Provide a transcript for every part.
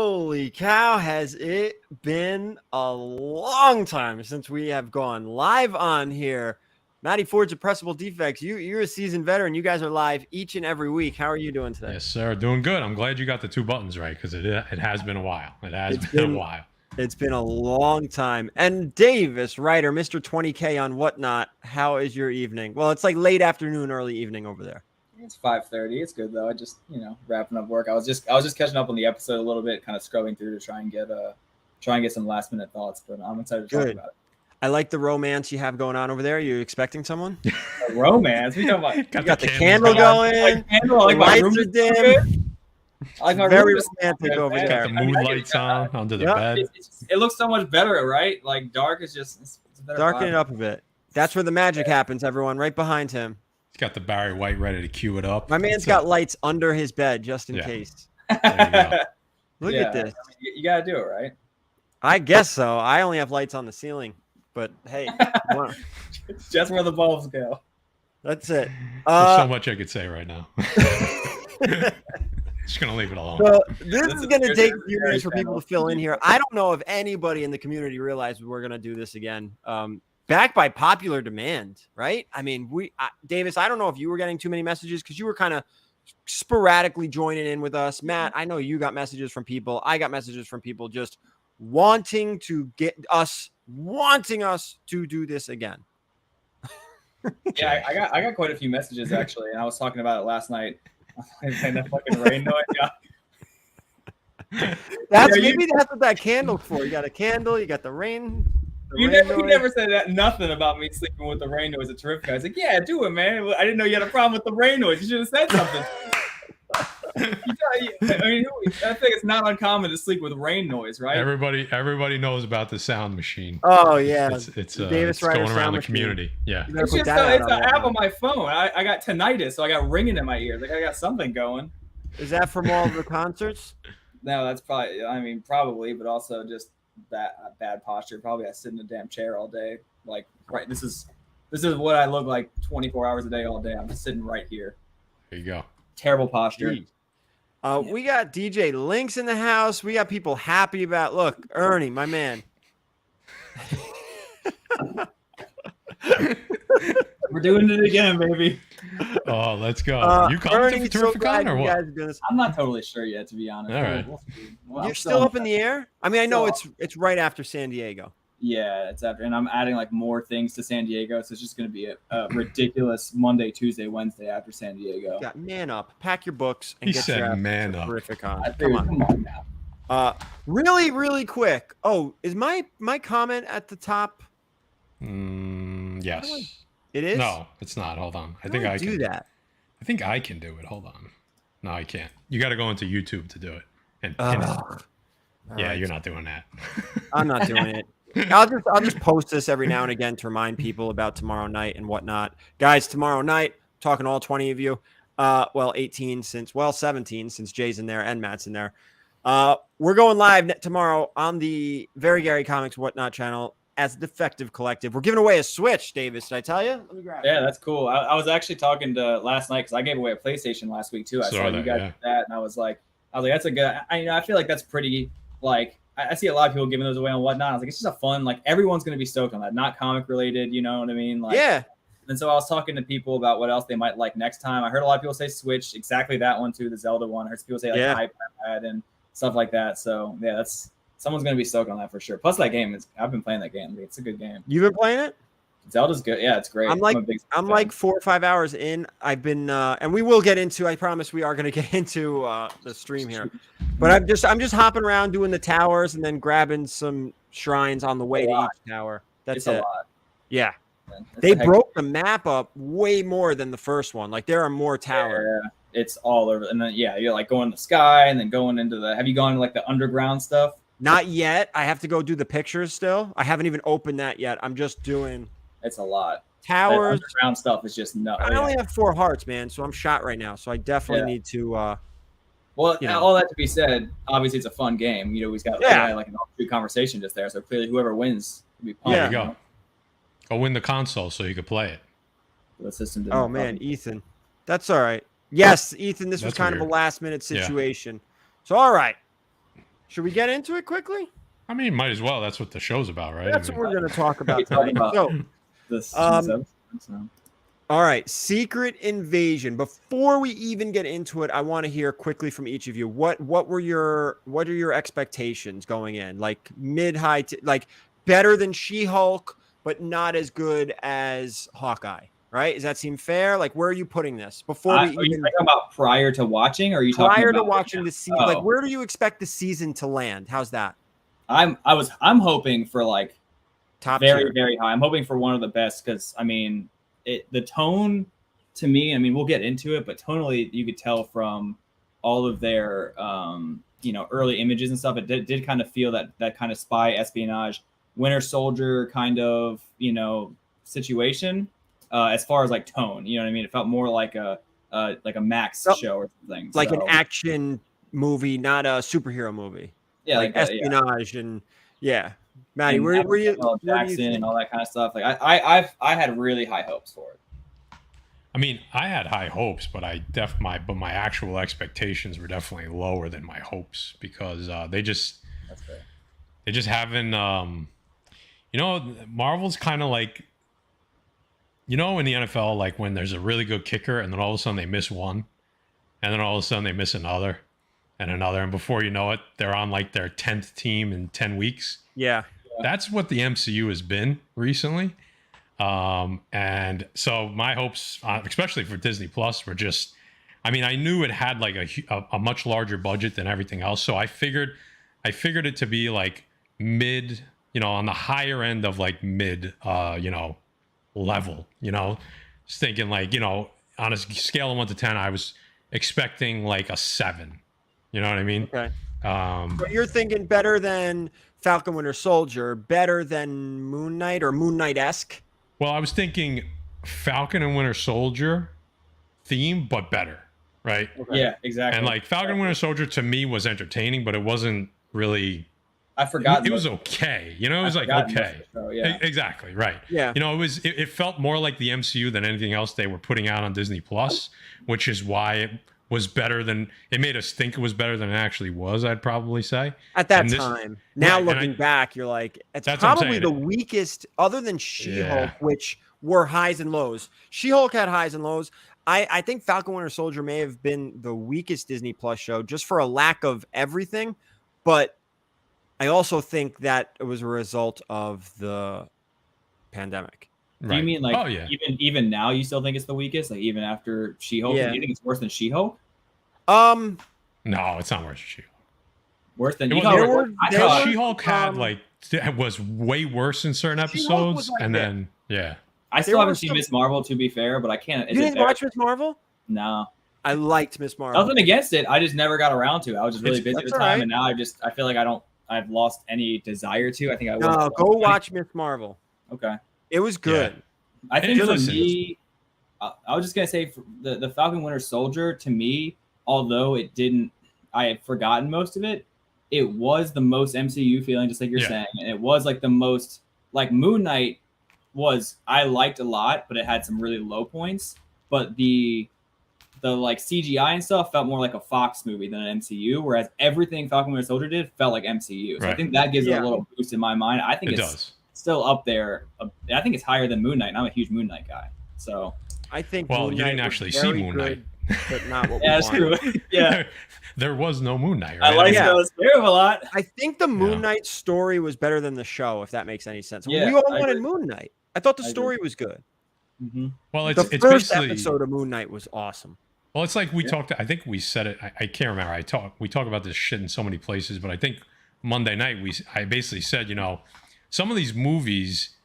Holy cow, has it been a long time since we have gone live on here. Matty Ford's Impressible Defects. You're a seasoned veteran. You guys are live each and every week. How are you doing today? Yes, sir. Doing good. I'm glad you got the two buttons right because it has been a while. It's been a while. It's been a long time. And Davis, writer, Mr. 20K on Whatnot, how is your evening? Well, it's like late afternoon, early evening over there. It's 5:30. It's good though. I just wrapping up work. I was just catching up on the episode a little bit, kind of scrubbing through to try and get some last minute thoughts. But I'm excited to talk about it. I like the romance you have going on over there. Are you expecting someone? A romance? We talking about? Got the candle going. Like my room is dim. Like my very romantic over there. Got the moonlights on under the bed. It looks so much better, right? Like dark is just it's better. Darken it up a bit. That's where the magic happens. Everyone, right behind him. He's got the Barry White ready to cue it up. My man's got lights under his bed just in case. There you go. Look at this. I mean, you gotta do it, right? I guess so. I only have lights on the ceiling, but hey, it's just where the bulbs go. That's it. There's so much I could say right now. Just gonna leave it alone. So this is gonna take a few minutes for people to fill in here. I don't know if anybody in the community realized we're gonna do this again. Backed by popular demand, right? I mean, Davis, I don't know if you were getting too many messages because you were kind of sporadically joining in with us. Matt, I know you got messages from people. I got messages from people just wanting us to do this again. Yeah, I got quite a few messages actually, and I was talking about it last night. And that fucking rain noise. Maybe that's what that candle's for. You got a candle, you got the rain. You never said nothing about me sleeping with the rain noise at Terrific. I was like, yeah, do it, man. I didn't know you had a problem with the rain noise. You should have said something. I think it's not uncommon to sleep with rain noise, right? Everybody knows about the sound machine. Oh yeah, it's going around the community. Yeah, it's an app on my phone. I got tinnitus, so I got ringing in my ears. Like I got something going. Is that from all the concerts? No, that's probably, but also just bad posture. Probably I sit in a damn chair all day. Like right, this is what I look like 24 hours a day all day. I'm just sitting right here. There you go. Terrible posture. We got DJ Links in the house. We got people happy about. Look, Ernie, my man. We're doing it again, baby. Oh, let's go. You coming to Terrificon or what? I'm not totally sure yet, to be honest. All right. You're still up in the air? I mean, I know it's right after San Diego. Yeah, it's after, and I'm adding like more things to San Diego, so it's just going to be a ridiculous Monday, Tuesday, Wednesday after San Diego. Yeah, man up, pack your books, and get your man up. Terrificon. Come on now. Really, really quick. Oh, is my comment at the top? Yes. It is. No, it's not. Hold on. I think I can do that. I think I can do it. Hold on. No, I can't. You got to go into YouTube to do it and pin it. Yeah, right. You're not doing that. I'm not doing it. I'll just post this every now and again to remind people about tomorrow night and whatnot. Guys, tomorrow night, talking to all 20 of you. 17 since Jay's in there and Matt's in there. We're going live tomorrow on the Very Gary Comics Whatnot channel as a Defective Collective. We're giving away a Switch, Davis. Did I tell you? Let me grab it. Yeah, that's cool. I was actually talking to last night because I gave away a PlayStation last week too. I saw you guys did that, and I was like, that's a good. I feel like that's pretty. Like I see a lot of people giving those away and whatnot. I was like, it's just a fun. Like everyone's gonna be stoked on that. Not comic related, you know what I mean? Like, yeah. And so I was talking to people about what else they might like next time. I heard a lot of people say Switch, exactly that one too, the Zelda one. I heard people say like iPad and stuff like that. So yeah, someone's gonna be stoked on that for sure. Plus that game I've been playing that game. It's a good game. You've been playing it? Zelda's good. Yeah, it's great. I'm like 4 or 5 hours in. I've been and we will get into. I promise we are going to get into the stream here. But I'm just hopping around doing the towers and then grabbing some shrines on the way to each tower. That's it. Yeah. They broke the map up way more than the first one. Like there are more towers. Yeah, it's all over. And then you're like going in the sky and then going into the. Have you gone to like the underground stuff? Not yet. I have to go do the pictures still. I haven't even opened that yet. I'm just doing. It's a lot. Towers. That underground stuff is just nuts. I only have 4 hearts, man, so I'm shot right now. So I definitely need to. Well, all that to be said, obviously it's a fun game. You know, we've got like an all-true conversation just there. So clearly, whoever wins will be pumped. There you go. Go win the console so you can play it. The system. Oh man, Ethan, that's all right. Yes, Ethan, this was kind of a last-minute situation. So all right, Should we get into it quickly? I mean, might as well. That's what the show's about, right? That's what we're going to talk about tonight. This All right, Secret Invasion. Before we even get into it, I want to hear quickly from each of you. What are your expectations going in? Like mid-high, like better than She-Hulk, but not as good as Hawkeye, right? Does that seem fair? Like, where are you putting this? Before we are you talking about prior to watching, or are you prior talking to about watching the season? Like, where do you expect the season to land? How's that? I'm hoping for like top very tier. very high. I'm hoping for one of the best because I mean the tone to me. I mean we'll get into it, but tonally you could tell from all of their early images and stuff. It did kind of feel that kind of spy espionage, Winter Soldier kind of situation as far as like tone. You know what I mean? It felt more like a Max show or something. Like an action movie, not a superhero movie. Yeah, like espionage and Maddie, and where you Jackson and all that kind of stuff. Like I had really high hopes for it. I mean, I had high hopes, but my actual expectations were definitely lower than my hopes because they just haven't. Marvel's kind of like, in the NFL, like when there's a really good kicker and then all of a sudden they miss one, and then all of a sudden they miss another. And another, and before you know it, they're on like their 10th team in 10 weeks. Yeah. That's what the MCU has been recently. And so my hopes, especially for Disney Plus, were just, I mean, I knew it had like a much larger budget than everything else. So I figured it to be like mid, on the higher end of like mid, level, just thinking like, on a scale of 1 to 10, I was expecting like a 7. You know what I mean? Okay. So you're thinking better than Falcon Winter Soldier, better than Moon Knight or Moon Knight-esque? Well, I was thinking Falcon and Winter Soldier theme, but better, right? Okay. Yeah, exactly. And like Falcon and Winter Soldier to me was entertaining, but it wasn't really. I forgot. It was okay. It was like okay. Yeah. Exactly. Right. Yeah. It felt more like the MCU than anything else they were putting out on Disney Plus, which is why it was better than it made us think it was better than it actually was. I'd probably say at that time. Now looking back, you're like, it's probably the weakest, other than She-Hulk, which were highs and lows. She-Hulk had highs and lows. I think Falcon Winter Soldier may have been the weakest Disney Plus show just for a lack of everything, but I also think that it was a result of the pandemic. Right. Do you mean like even now you still think it's the weakest? Like even after She-Hulk? Do you think it's worse than She-Hulk? No, it's not worse than She-Hulk. Worse than She-Hulk had was way worse in certain episodes, and then I still haven't seen Miss Marvel, to be fair, but I can't. You didn't watch Miss Marvel? No. I liked Miss Marvel. Nothing against it. I just never got around to it. I was just really busy at the time, and now I feel like I've lost any desire to. I think I will. No, go watch Miss Marvel. Okay. It was good. Yeah. I think for me, I was just going to say the Falcon Winter Soldier, to me, although I had forgotten most of it, it was the most MCU feeling, just like you're saying. And it was like the most, like Moon Knight I liked a lot, but it had some really low points. But the like CGI and stuff felt more like a Fox movie than an MCU, whereas everything Falcon Winter Soldier did felt like MCU. So I think that gives it a little boost in my mind. I think it's still up there. I think it's higher than Moon Knight, and I'm a huge Moon Knight guy. So I think you didn't actually see Moon Knight, but not what that's true. Yeah, there was no Moon Knight. Right? I like those a lot. I think the Moon Knight story was better than the show, if that makes any sense. We all wanted Moon Knight. I thought the story was good. Mm-hmm. Well, the first episode of Moon Knight was awesome. Well, it's like we talked. I think we said it. I can't remember. We talk about this shit in so many places, but I think Monday night I basically said, some of these movies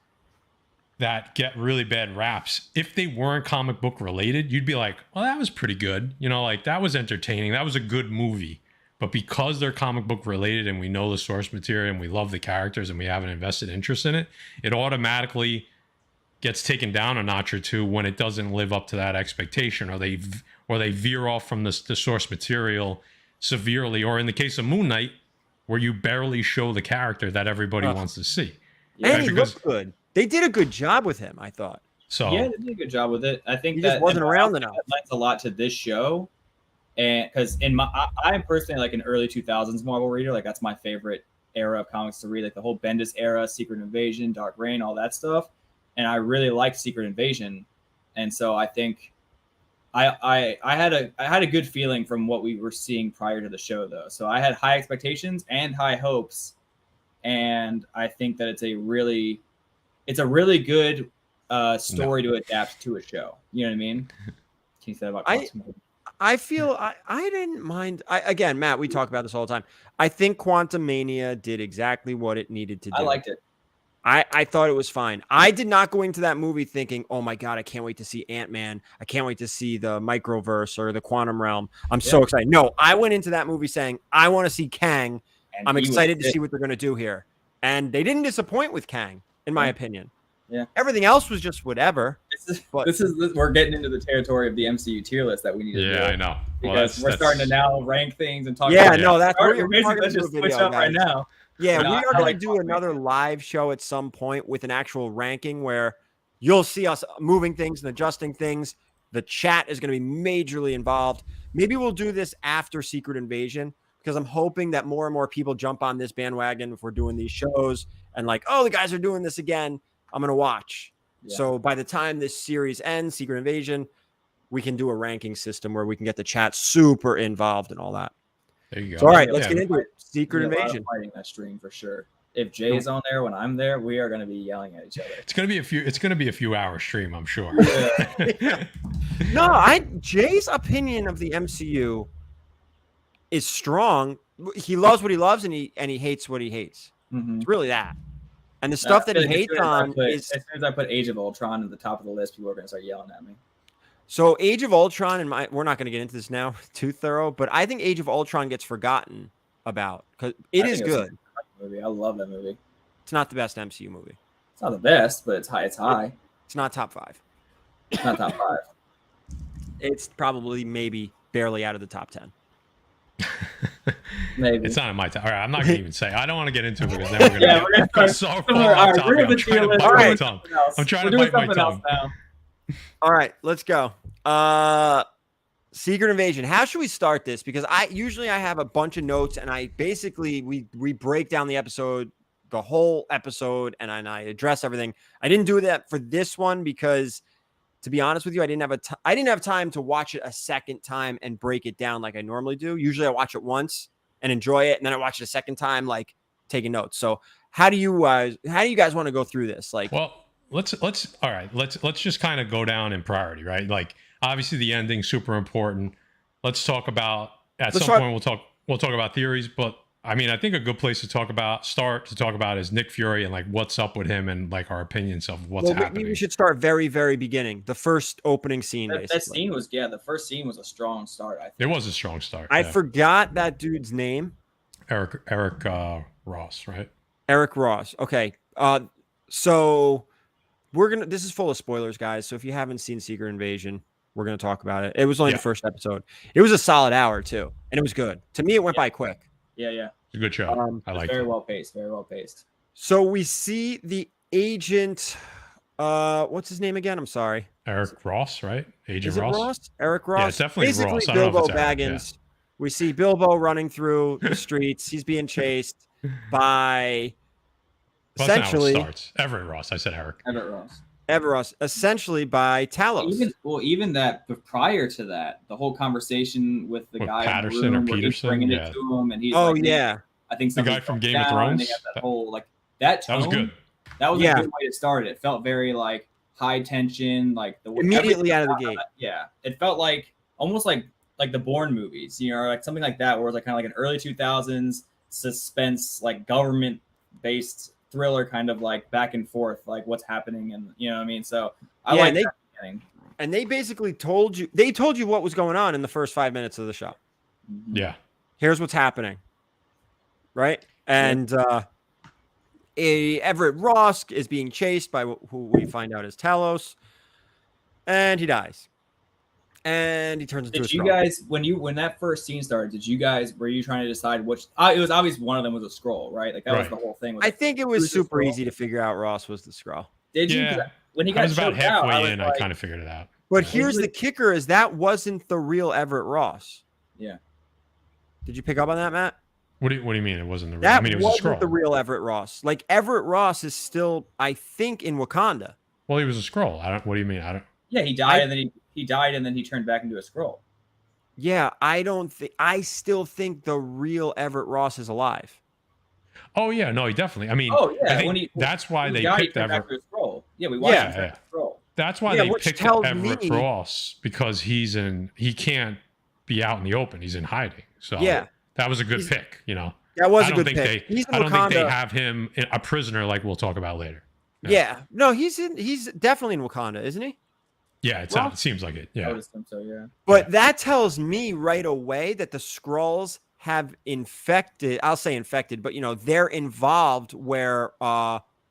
that get really bad raps, if they weren't comic book related, you'd be like, well, that was pretty good. Like that was entertaining. That was a good movie. But because they're comic book related and we know the source material and we love the characters and we have an invested interest in it, it automatically gets taken down a notch or two when it doesn't live up to that expectation, or they veer off from the source material severely, or in the case of Moon Knight, where you barely show the character that everybody wants to see. And he looked good. They did a good job with him, I thought. So yeah, they did a good job with it. I think he just wasn't around enough. That lends a lot to this show. And because I'm personally like an early 2000s Marvel reader. Like that's my favorite era of comics to read. Like the whole Bendis era, Secret Invasion, Dark Reign, all that stuff. And I really like Secret Invasion. And so I think I had a good feeling from what we were seeing prior to the show though. So I had high expectations and high hopes. And I think that it's a really good story to adapt to a show. You know what I mean? Can you say about I feel I didn't mind. Again, Matt, we talk about this all the time. I think Quantumania did exactly what it needed to do. I liked it. I thought it was fine. I did not go into that movie thinking, oh my God, I can't wait to see Ant-Man. I can't wait to see the Microverse or the Quantum Realm. I'm so excited. No, I went into that movie saying, I want to see Kang. And I'm excited to see what they're going to do here. And they didn't disappoint with Kang, in my opinion. Yeah. Everything else was just whatever. This is we're getting into the territory of the MCU tier list that we need to do. Yeah, I know. Because we're starting to now rank things and talk about no, that's we're basically let's just switch up right now. Yeah, we are going to do another live show at some point with an actual ranking where you'll see us moving things and adjusting things. The chat is going to be majorly involved. Maybe we'll do this after Secret Invasion because I'm hoping that more and more people jump on this bandwagon if we're doing these shows and like, oh, the guys are doing this again. I'm going to watch. Yeah. So by the time this series ends, Secret Invasion, we can do a ranking system where we can get the chat super involved and all that. There you go. So, all right, let's get into it. Secret Invasion. Fighting that stream for sure. If Jay's on there when I'm there, we are going to be yelling at each other. It's going to be a few hour stream, I'm sure. Yeah. No, Jay's opinion of the MCU is strong. He loves what he loves and he hates what he hates. Mm-hmm. It's really that. And the stuff that he hates on is... As soon as I put Age of Ultron at the top of the list, people are going to start yelling at me. So Age of Ultron, we're not going to get into this now too thorough, but I think Age of Ultron gets forgotten about because it is good. Movie. I love that movie. It's not the best MCU movie. It's not the best, but it's high. It's high. It's not top 5. It's not top 5. It's probably maybe barely out of the top 10. Maybe it's not in my top. All right, I'm not going to even say. I don't want to get into it because then we're going to get so far off topic. I'm trying to bite my tongue. All right, let's go. Secret Invasion. How should we start this? Because I have a bunch of notes, and I basically we break down the episode, the whole episode, and I address everything. I didn't do that for this one because, to be honest with you, I didn't have time to watch it a second time and break it down like I normally do. Usually, I watch it once and enjoy it, and then I watch it a second time, like taking notes. So, how do you guys want to go through this? Like, well. Let's just kind of go down in priority, right? Like obviously the ending's super important. Let's talk about point we'll talk about theories, but I mean I think a good place to talk about is Nick Fury and like what's up with him and like our opinions of what's happening. We should start very, very beginning. The first opening scene. That scene was the first scene was a strong start. I think. It was a strong start. I forgot that dude's name. Eric Ross, right? Eric Ross. Okay. So this is full of spoilers, guys. So if you haven't seen Secret Invasion, we're going to talk about it. It was only the first episode. It was a solid hour too. And it was good. To me, it went by quick. Yeah. It's a good show. I like it. Very well paced. So we see the agent, what's his name again? I'm sorry. Eric Ross, right? Agent Ross? Eric Ross? Yeah, it's definitely basically Ross. Bilbo Baggins. Yeah. We see Bilbo running through the streets. He's being chased by... essentially, Everett Ross. I said Eric. Everett Ross. Essentially by Talos. Even that, but prior to that, the whole conversation with the guy Patterson in the room or Peterson, bringing it to him, and he's I think the guy from Game of Thrones. They got that whole that tone, was good. That was a good way to start it. It felt very like high tension, like immediately out of the gate. It felt like almost like the Bourne movies, like something like that, where it was like kind of like an early 2000s suspense, like government based thriller, kind of like back and forth, like what's happening, and you know what I mean. So I like that beginning. And they basically told you what was going on in the first 5 minutes of the show. Yeah, here's what's happening, right? And Everett Ross is being chased by who we find out is Talos, and he dies. And he turns into a Skrull. Did you guys, when that first scene started, were you trying to decide which? It was obvious one of them was a Skrull, right? Like that was the whole thing. I think it was super easy to figure out Ross was the Skrull. Did you? Yeah. When he got I was about halfway out, in, I kind of figured it out. But here's the kicker: is that wasn't the real Everett Ross. Yeah. Did you pick up on that, Matt? What do you mean it wasn't the real? That I mean, it was a wasn't Skrull. the real Everett Ross. Like Everett Ross is still, I think, in Wakanda. Well, he was a Skrull. What do you mean? I don't. Yeah, he died, and then he died, and then he turned back into a Skrull. Yeah, I still think the real Everett Ross is alive. Oh yeah, no, he definitely. I mean, yeah, I think that's why they picked Everett. Skrull. Yeah, we watched him turn back to Skrull. That's why they picked Everett Ross, because he can't be out in the open. He's in hiding. So yeah, that was a good pick. You know, that was a good pick. I don't think they have him a prisoner like we'll talk about later. Yeah, no, he's definitely in Wakanda, isn't he? Yeah, it seems like it. Yeah, I would assume so. Yeah, but that tells me right away that the Skrulls have infected. I'll say infected, but they're involved where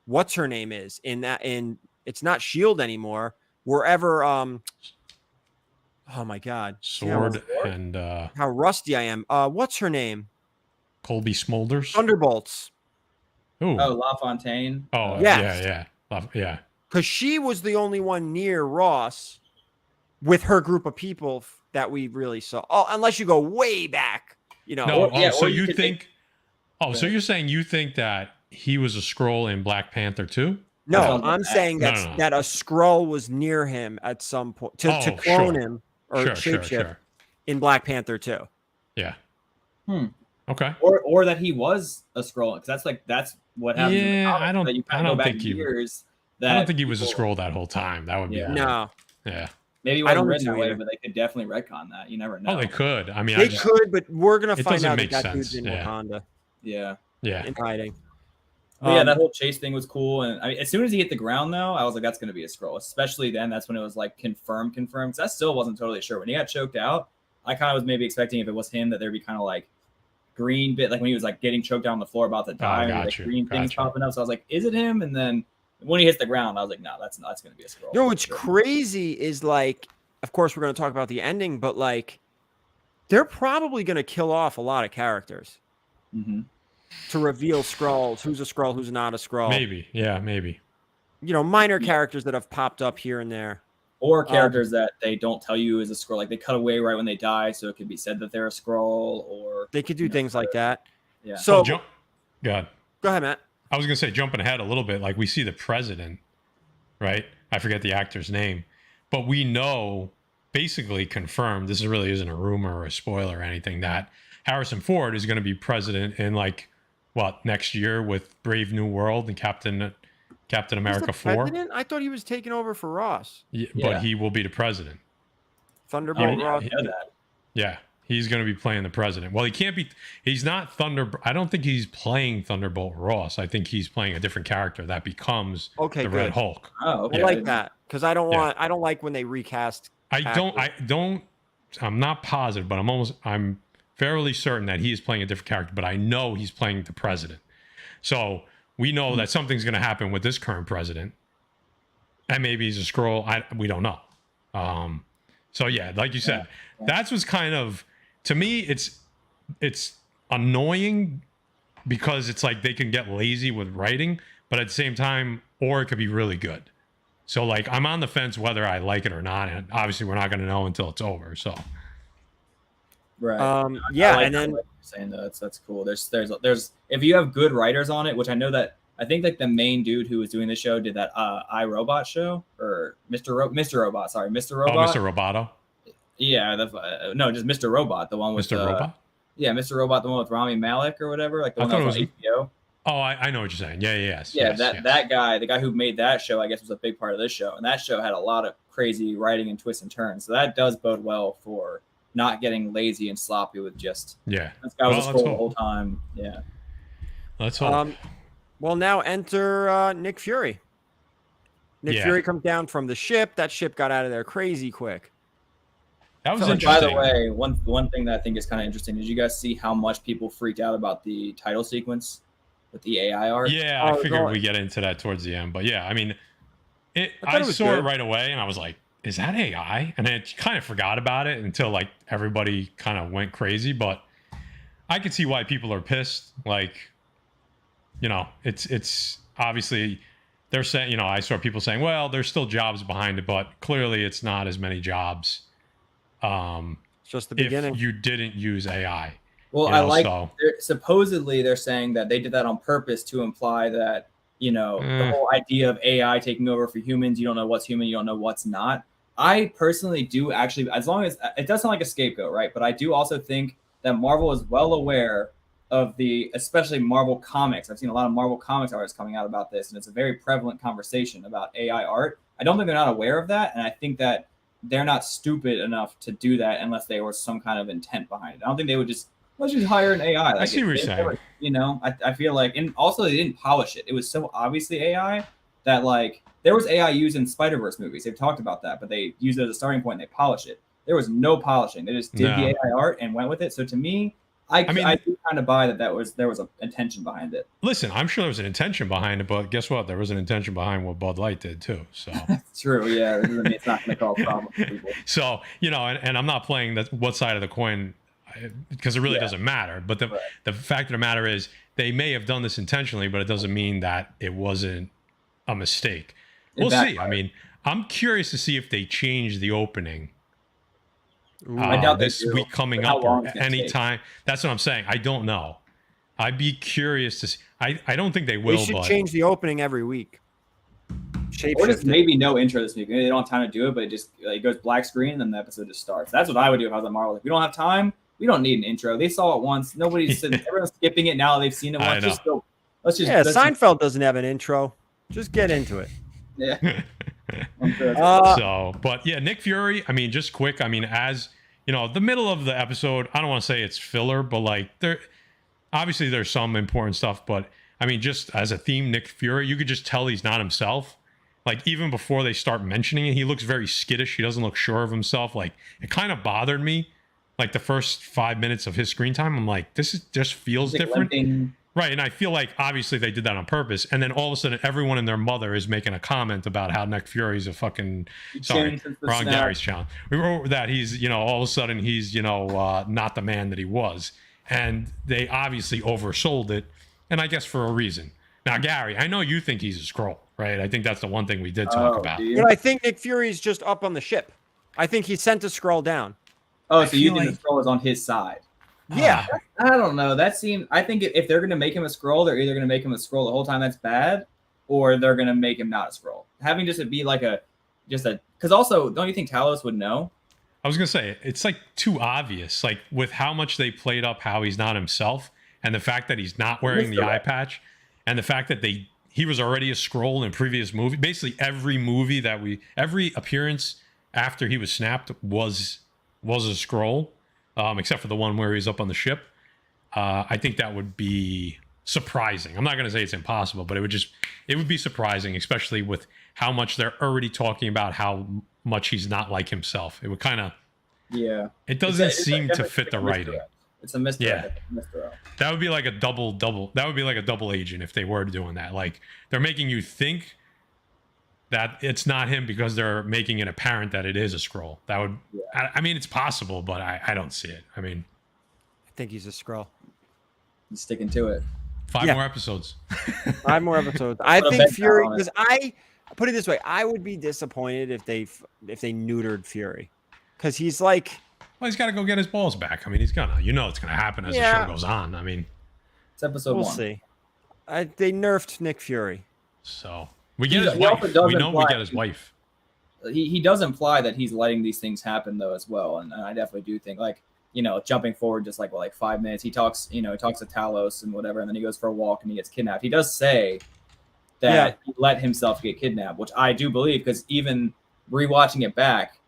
what's her name is in it's not Shield anymore. Wherever oh my God, Sword and how rusty I am. What's her name? Colby Smulders. Thunderbolts. Ooh. Oh, LaFontaine. Oh yes. yeah. Because she was the only one near Ross with her group of people that we really saw. Oh, unless you go way back, No, so you think? So you're saying you think that he was a Skrull in Black Panther too? No, I'm saying that a Skrull was near him at some point to clone him or shapeshift in Black Panther 2. Yeah. Okay. Or that he was a Skrull, because that's what happens. Yeah, I don't think he was a Skrull that whole time. That would be no. Yeah. Maybe it wasn't written that way, but they could definitely retcon that. You never know. Oh, they could. I mean, they could, but we're gonna find out that dude's in yeah. Wakanda. Yeah. Yeah. In hiding. Yeah, that whole chase thing was cool, and I mean, as soon as he hit the ground, though, I was like, "That's going to be a Skrull." Especially then, that's when it was like confirmed. Because I still wasn't totally sure when he got choked out. I kind of was maybe expecting if it was him that there'd be kind of like green bit, like when he was like getting choked out on the floor about to die, and like green things popping up. So I was like, "Is it him?" And then when he hits the ground, I was like, "No, that's going to be a Skrull." No, what's crazy is like, of course, we're going to talk about the ending, but like, they're probably going to kill off a lot of characters. Mm-hmm. To reveal Skrulls, who's a Skrull, who's not a Skrull. Maybe, yeah, maybe. Minor characters that have popped up here and there. Or characters that they don't tell you is a Skrull. Like they cut away right when they die, so it could be said that they're a Skrull, or... They could do things like that. Yeah. So, go ahead, Matt. I was going to say, jumping ahead a little bit, like we see the president, right? I forget the actor's name. But we know, basically confirmed, this really isn't a rumor or a spoiler or anything, that Harrison Ford is going to be president in next year with Brave New World and Captain America 4. President? I thought he was taking over for Ross. Yeah, but he will be the president. Thunderbolt Ross. Yeah, he's going to be playing the president. Well, he can't be. He's not I don't think he's playing Thunderbolt Ross. I think he's playing a different character that becomes the Red Hulk. Oh, okay. I like that because I don't like when they recast. I'm not positive, but I'm fairly certain that he is playing a different character, but I know he's playing the president. So we know that something's going to happen with this current president, and maybe he's a Skrull. We don't know. So yeah, like you said, that's what's kind of, to me, it's annoying because it's like they can get lazy with writing, but at the same time, or it could be really good. So like I'm on the fence whether I like it or not, and obviously we're not going to know until it's over. So. Right. And then saying that's cool. There's if you have good writers on it, which I think like the main dude who was doing the show did that iRobot show, or Mr. Robot. Sorry, Mr. Robot. Oh, Mr. Roboto. Yeah, no, just Mr. Robot, the one with Mr. Robot. Yeah, Mr. Robot, the one with Rami Malek or whatever, like the one that was on HBO. Oh, I know what you're saying. Yes. That guy, the guy who made that show, I guess, was a big part of this show, and that show had a lot of crazy writing and twists and turns. So that does bode well for not getting lazy and sloppy with just this guy was a Skrull the whole time. Yeah. Let's hope. Well, now enter Nick Fury. Nick Fury comes down from the ship. That ship got out of there crazy quick. That was interesting. By the way, one thing that I think is kind of interesting, did you guys see how much people freaked out about the title sequence with the AI art? Yeah, I figured we get into that towards the end. But yeah, I mean, I saw it right away and I was like, is that AI? And I kind of forgot about it until like everybody kind of went crazy. But I could see why people are pissed. Like, it's obviously they're saying, I saw people saying, well, there's still jobs behind it, but clearly it's not as many jobs. just the beginning. If you didn't use AI. Well, supposedly they're saying that they did that on purpose to imply that, the whole idea of AI taking over for humans, you don't know what's human, you don't know what's not. I personally do actually, as long as it does sound like a scapegoat, right? But I do also think that Marvel is well aware of especially Marvel comics. I've seen a lot of Marvel comics artists coming out about this, and it's a very prevalent conversation about AI art. I don't think they're not aware of that, and I think that they're not stupid enough to do that unless there was some kind of intent behind it. I don't think they would let's just hire an AI. I see what you're saying. I feel like, and also they didn't polish it. It was so obviously AI that there was AI used in Spider-Verse movies. They've talked about that, but they used it as a starting point and they polish it. There was no polishing. They just did the AI art and went with it. So to me, I do kind of buy that there was an intention behind it. Listen, I'm sure there was an intention behind it, but guess what? There was an intention behind what Bud Light did too. So that's true. Yeah, it's not going to cause problems for people. So and I'm not playing what side of the coin, because it really doesn't matter. But the fact of the matter is, they may have done this intentionally, but it doesn't mean that it wasn't a mistake. We'll see. I mean, I'm curious to see if they change the opening. I doubt this week coming up or anytime. That's what I'm saying. I don't know. I'd be curious to see. I don't think they will. They should change the opening every week. Or just maybe no intro this week. Maybe they don't have time to do it, but it goes black screen and then the episode just starts. That's what I would do if I was at Marvel. If we don't have time, we don't need an intro. They saw it once. Everyone's skipping it now. They've seen it once. Seinfeld doesn't have an intro. Just get into it. Yeah. But yeah, Nick Fury, I mean, just quick. I mean, as the middle of the episode, I don't want to say it's filler, but obviously there's some important stuff, but I mean, just as a theme, Nick Fury, you could just tell he's not himself. Even before they start mentioning it, he looks very skittish. He doesn't look sure of himself. It kind of bothered me. The first 5 minutes of his screen time, I'm like, just feels different. Right, and I feel like obviously they did that on purpose, and then all of a sudden everyone and their mother is making a comment about how Nick Fury's a fucking wrong Gary's challenge. We wrote that he's all of a sudden he's not the man that he was, and they obviously oversold it, and I guess for a reason. Now, Gary, I know you think he's a Skrull, right? I think that's the one thing we did talk about. But I think Nick Fury's just up on the ship. I think he sent a Skrull down. Oh, so you think the Skrull is on his side? Yeah. I don't know. I think if they're going to make him a Skrull, they're either going to make him a Skrull the whole time that's bad, or they're going to make him not a Skrull. Having just it be because also, don't you think Talos would know? I was going to say, it's too obvious, with how much they played up how he's not himself, and the fact that he's not wearing the eye patch, and the fact that he was already a Skrull in previous movie. Basically every appearance after he was snapped was a Skrull. Except for the one where he's up on the ship. I think that would be surprising. I'm not going to say it's impossible, but it would be surprising, especially with how much they're already talking about how much he's not like himself. It would kind of, it doesn't seem to fit the writing. It's a mystery. Yeah. That would be like a double. That would be like a double agent if they were doing that. They're making you think that it's not him because they're making it apparent that it is a Skrull. That would, I mean, it's possible, but I don't see it. I mean, I think he's a Skrull. He's sticking to it. 5 more episodes. 5 more episodes. I think Fury, because I put it this way, I would be disappointed if they neutered Fury, because he's well, he's got to go get his balls back. I mean, it's gonna happen as the show goes on. I mean, it's episode 1. We'll see. They nerfed Nick Fury, so. We get his wife. We know we get his wife. He does imply that he's letting these things happen though as well, and I definitely do think jumping forward just 5 minutes. He talks to Talos and whatever, and then he goes for a walk and he gets kidnapped. He does say that he let himself get kidnapped, which I do believe, because even rewatching it back,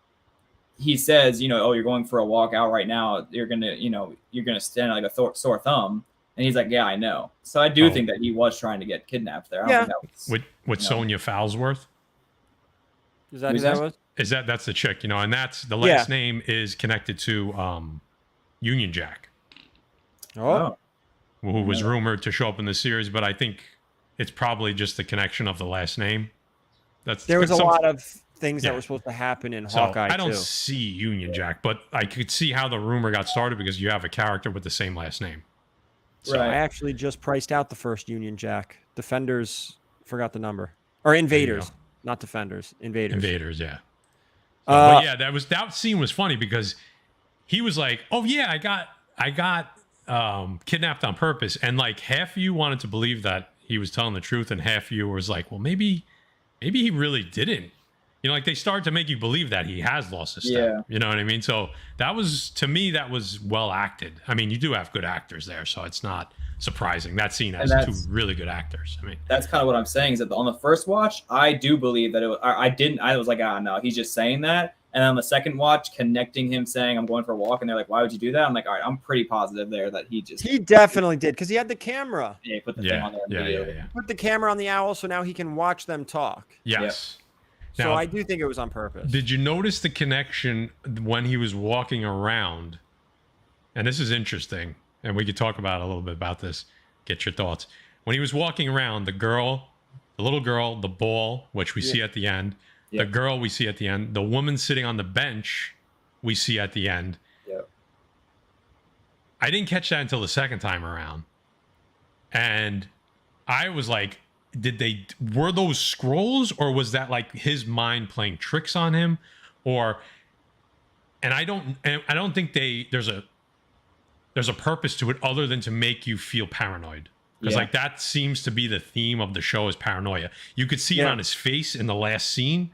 he says, you're going for a walk out right now. You're gonna stand like a sore thumb. And he's like, yeah, I know. So I do think that he was trying to get kidnapped there. I don't think that was, with Sonya Falsworth. Is that who that was? That's the chick, and that's the last name is connected to Union Jack. Oh. Who was rumored to show up in the series, but I think it's probably just the connection of the last name. There was a lot of things that were supposed to happen in Hawkeye. I don't see Union Jack, but I could see how the rumor got started because you have a character with the same last name. So I actually just priced out the first Union Jack. Defenders, forgot the number. Or Invaders, not Defenders. Invaders. Invaders, yeah. But that scene was funny because he was like, "Oh yeah, I got kidnapped on purpose," and like half of you wanted to believe that he was telling the truth, and half of you was like, "Well, maybe he really didn't." You know, like they started to make you believe that he has lost a step. Yeah. You know what I mean? So that was, to me, that was well acted. I mean, you do have good actors there, so it's not surprising. That scene has two really good actors. I mean, that's kind of what I'm saying is that on the first watch, I do believe that I was like, no, he's just saying that. And on the second watch, connecting him saying, I'm going for a walk. And they're like, why would you do that? I'm like, all right, I'm pretty positive there that he definitely did. Cause he had the camera. Yeah, he put the thing on there. Yeah. Put the camera on the owl. So now he can watch them talk. Yes. Yep. So I do think it was on purpose. Did you notice the connection when he was walking around? And this is interesting. And we could talk about a little bit about this. Get your thoughts. When he was walking around, the little girl, the ball, which we see at the end, the girl we see at the end, the woman sitting on the bench we see at the end. Yep. I didn't catch that until the second time around. And I was like, were those Skrulls, or was that like his mind playing tricks on him? And I don't think there's a purpose to it other than to make you feel paranoid. Because like that seems to be the theme of the show, is paranoia. You could see it on his face in the last scene.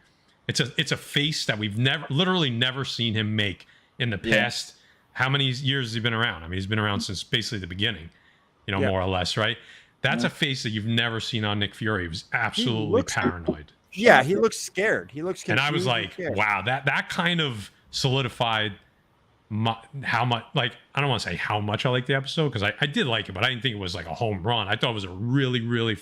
It's a face that we've literally never seen him make in the past. How many years has he been around? I mean, he's been around since basically the beginning, more or less, right? That's a face that you've never seen on Nick Fury. He was absolutely paranoid. Yeah, he looks scared. He looks confused. And I was like, wow, that kind of solidified how much, like, I don't want to say how much I like the episode, because I did like it, but I didn't think it was like a home run. I thought it was a really, really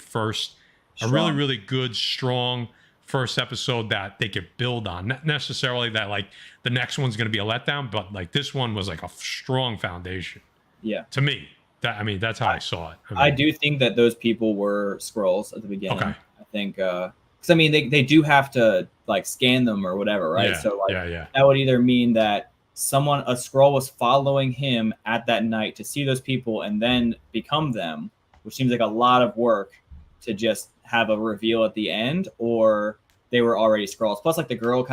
really good, strong first episode that they could build on. Not necessarily that like the next one's going to be a letdown, but like this one was like a strong foundation. Yeah. To me, that's how I saw it. I do think that those people were Skrulls at the beginning. Okay. I think, because I mean, they do have to like scan them or whatever, right? Yeah, so like that would either mean that a Skrull was following him at that night to see those people and then become them, which seems like a lot of work to just have a reveal at the end, or they were already Skrulls. Plus, like the girl's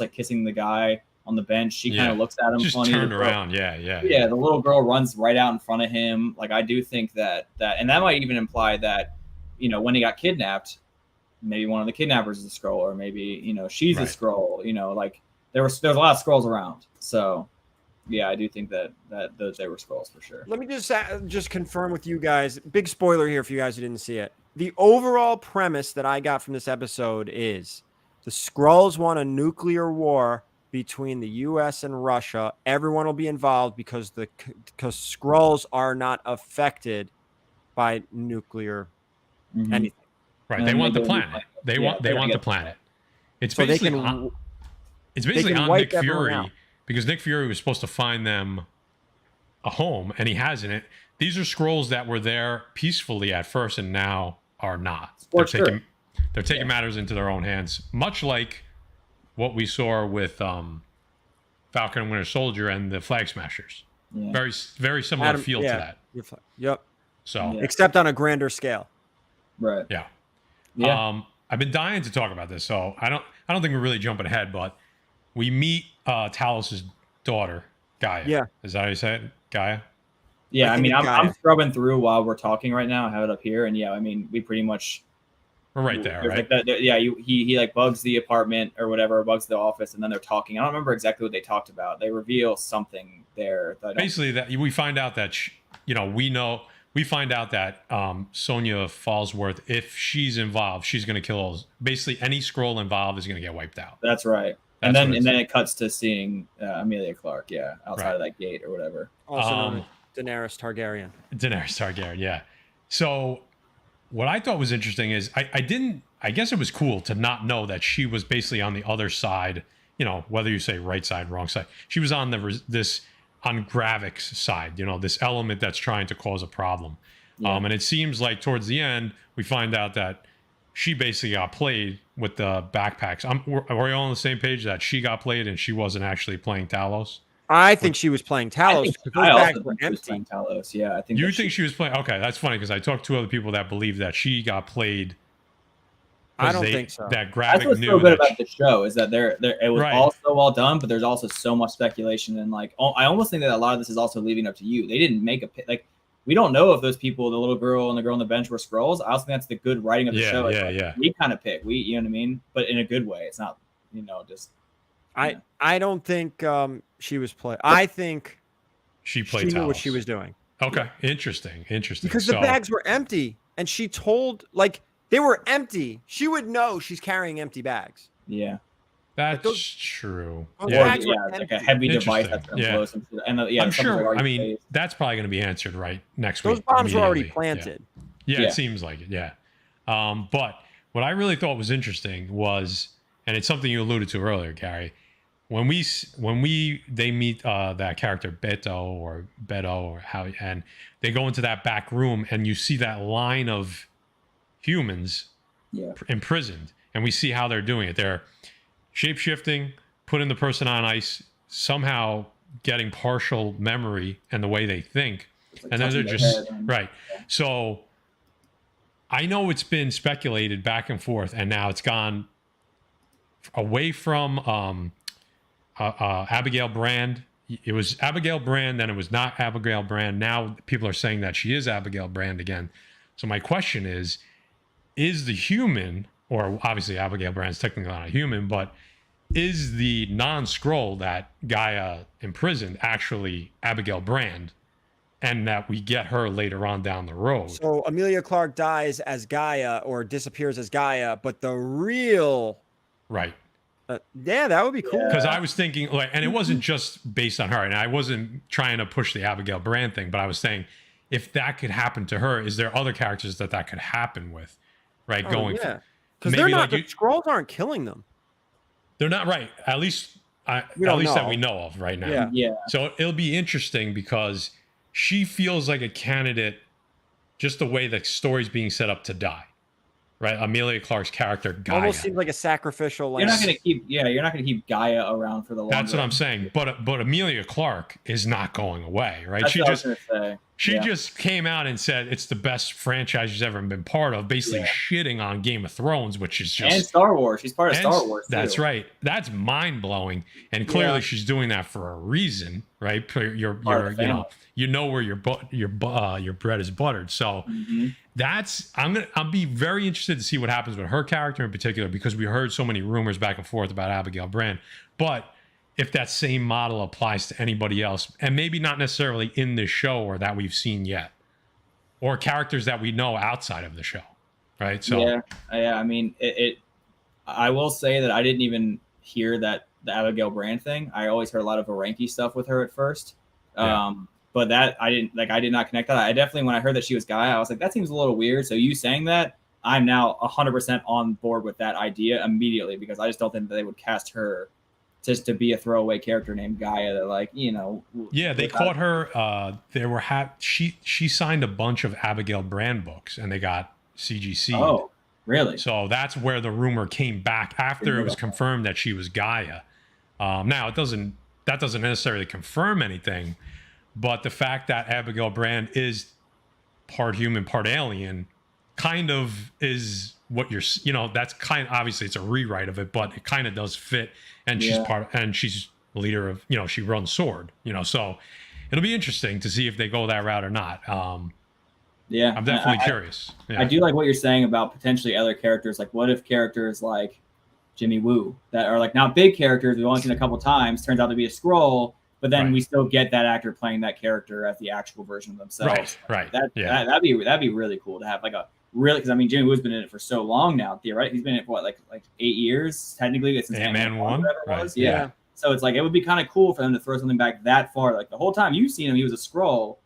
like kissing the guy on the bench. She kind of looks at him just funny. Turned around. Yeah. The little girl runs right out in front of him. Like, I do think that, and that might even imply that, when he got kidnapped, maybe one of the kidnappers is a Skrull, or maybe, she's a Skrull, like there's a lot of Skrulls around. So yeah, I do think that they were Skrulls for sure. Let me just confirm with you guys. Big spoiler here for you guys who didn't see it. The overall premise that I got from this episode is the Skrulls want a nuclear war between the U.S. and Russia. Everyone will be involved because Skrulls are not affected by nuclear anything. Right. They want the planet. They want the planet. It's so basically on Nick Fury, because Nick Fury was supposed to find them a home, and he hasn't. These are Skrulls that were there peacefully at first and now are not. They're taking matters into their own hands, much like what we saw with Falcon and Winter Soldier and the Flag Smashers. Yeah. Very, very similar feel to that. Yep. So, except on a grander scale. Right. Yeah. I've been dying to talk about this, so I don't think we're really jumping ahead, but we meet Talos's daughter, Gaia. Yeah. Is that how you say it? Gaia? Yeah, I mean, I'm scrubbing through while we're talking right now. I have it up here, and yeah, I mean, we pretty much we're right there, right? Like he like bugs the apartment or whatever, bugs the office, and then they're talking. I don't remember exactly what they talked about. They reveal something there. Basically, that we find out that we find out that Sonya Fallsworth, if she's involved, she's going to kill basically any Skrull involved is going to get wiped out. That's right. And then it cuts to seeing Amelia Clark, outside of that gate or whatever. Also known as Daenerys Targaryen. Daenerys Targaryen, yeah. So what I thought was interesting is I guess it was cool to not know that she was basically on the other side, whether you say right side, wrong side. She was on on Gravik's side, this element that's trying to cause a problem. Yeah. And it seems like towards the end, we find out that she basically got played with the backpacks. Are we all on the same page that she got played and she wasn't actually playing Talos? I think she was playing Talos. I was playing Talos. Yeah, I think. You think she was playing? Okay, that's funny because I talked to other people that believe that she got played. I don't think so. That graphic That's what's so good about the show is that it was all so well done, but there's also so much speculation and like I almost think that a lot of this is also leaving up to you. They didn't make like we don't know if those people, the little girl and the girl on the bench, were Skrulls. I also think that's the good writing of the show. Yeah. We kind of pick, you know what I mean, but in a good way. It's not, just. I don't think she was I think she played. She knew what she was doing. Okay, interesting. Because the bags were empty, and she told they were empty. She would know she's carrying empty bags. Yeah. That's true. Bags like a heavy device that's going to blow some shit. And I'm sure. I mean, that's probably going to be answered right next week. Those bombs were already planted. Yeah, it seems like it. Yeah. But what I really thought was interesting was, and it's something you alluded to earlier, Gary, when they meet that character Beto, and they go into that back room and you see that line of humans imprisoned, and we see how they're doing it. They're shape-shifting, putting the person on ice, somehow getting partial memory and the way they think, and then they're just right. So I know it's been speculated back and forth, and now it's gone away from Abigail Brand. It was Abigail Brand, then it was not Abigail Brand. Now people are saying that she is Abigail Brand again. So my question is the human, or obviously Abigail Brand's technically not a human, but is the non-Skrull that Gaia imprisoned actually Abigail Brand, and that we get her later on down the road? So Amelia Clark dies as Gaia or disappears as Gaia, but the real... Right. Yeah, that would be cool. Because I was thinking, and it wasn't just based on her, and I wasn't trying to push the Abigail Brand thing, but I was saying, if that could happen to her, is there other characters that could happen with, right? Because they're not. The Skrulls aren't killing them. They're not, right. At least that we know of right now. Yeah. So it'll be interesting because she feels like a candidate, just the way the story's being set up, to die. Right, Amelia Clark's character Gaia almost seems like a sacrificial. You're not going to keep Gaia around for the long. That's what I'm saying. But Amelia Clark is not going away, right? That's what I was gonna say. She just came out and said it's the best franchise she's ever been part of, basically shitting on Game of Thrones, which is just... And Star Wars. She's part of Star Wars, too. That's right. That's mind-blowing. And clearly she's doing that for a reason, right? You know where your bread is buttered. So I'll be very interested to see what happens with her character in particular, because we heard so many rumors back and forth about Abigail Brand. But if that same model applies to anybody else, and maybe not necessarily in this show or that we've seen yet, or characters that we know outside of the show, right? So I mean, I will say that I didn't even hear that the Abigail Brand thing. I always heard a lot of Varanki stuff with her at first, but that I did not connect that. I definitely, when I heard that she was Gaia, I was like, that seems a little weird. So you saying that, I'm now 100% on board with that idea immediately, because I just don't think that they would cast her just to be a throwaway character named Gaia that they caught her she signed a bunch of Abigail Brand books and they got CGC. Oh, really? So that's where the rumor came back after it was confirmed that she was Gaia. Now that doesn't necessarily confirm anything, but the fact that Abigail Brand is part human, part alien kind of is what that's kind of, obviously it's a rewrite of it, but it kind of does fit. And she's leader of, she runs Sword, so it'll be interesting to see if they go that route or not. I'm definitely curious. I do like what you're saying about potentially other characters. Like, what if characters like Jimmy Woo that are like not big characters we've only seen a couple times turns out to be a Skrull, but then we still get that actor playing that character as the actual version of themselves. Right. That'd be really cool to have because I mean, Jimmy Woo's been in it for so long now. Theoretically, he's been in it for like 8 years technically. It's since Ant-Man 1, right? Yeah. So it's like it would be kind of cool for them to throw something back that far. Like the whole time you've seen him, he was a Skrull.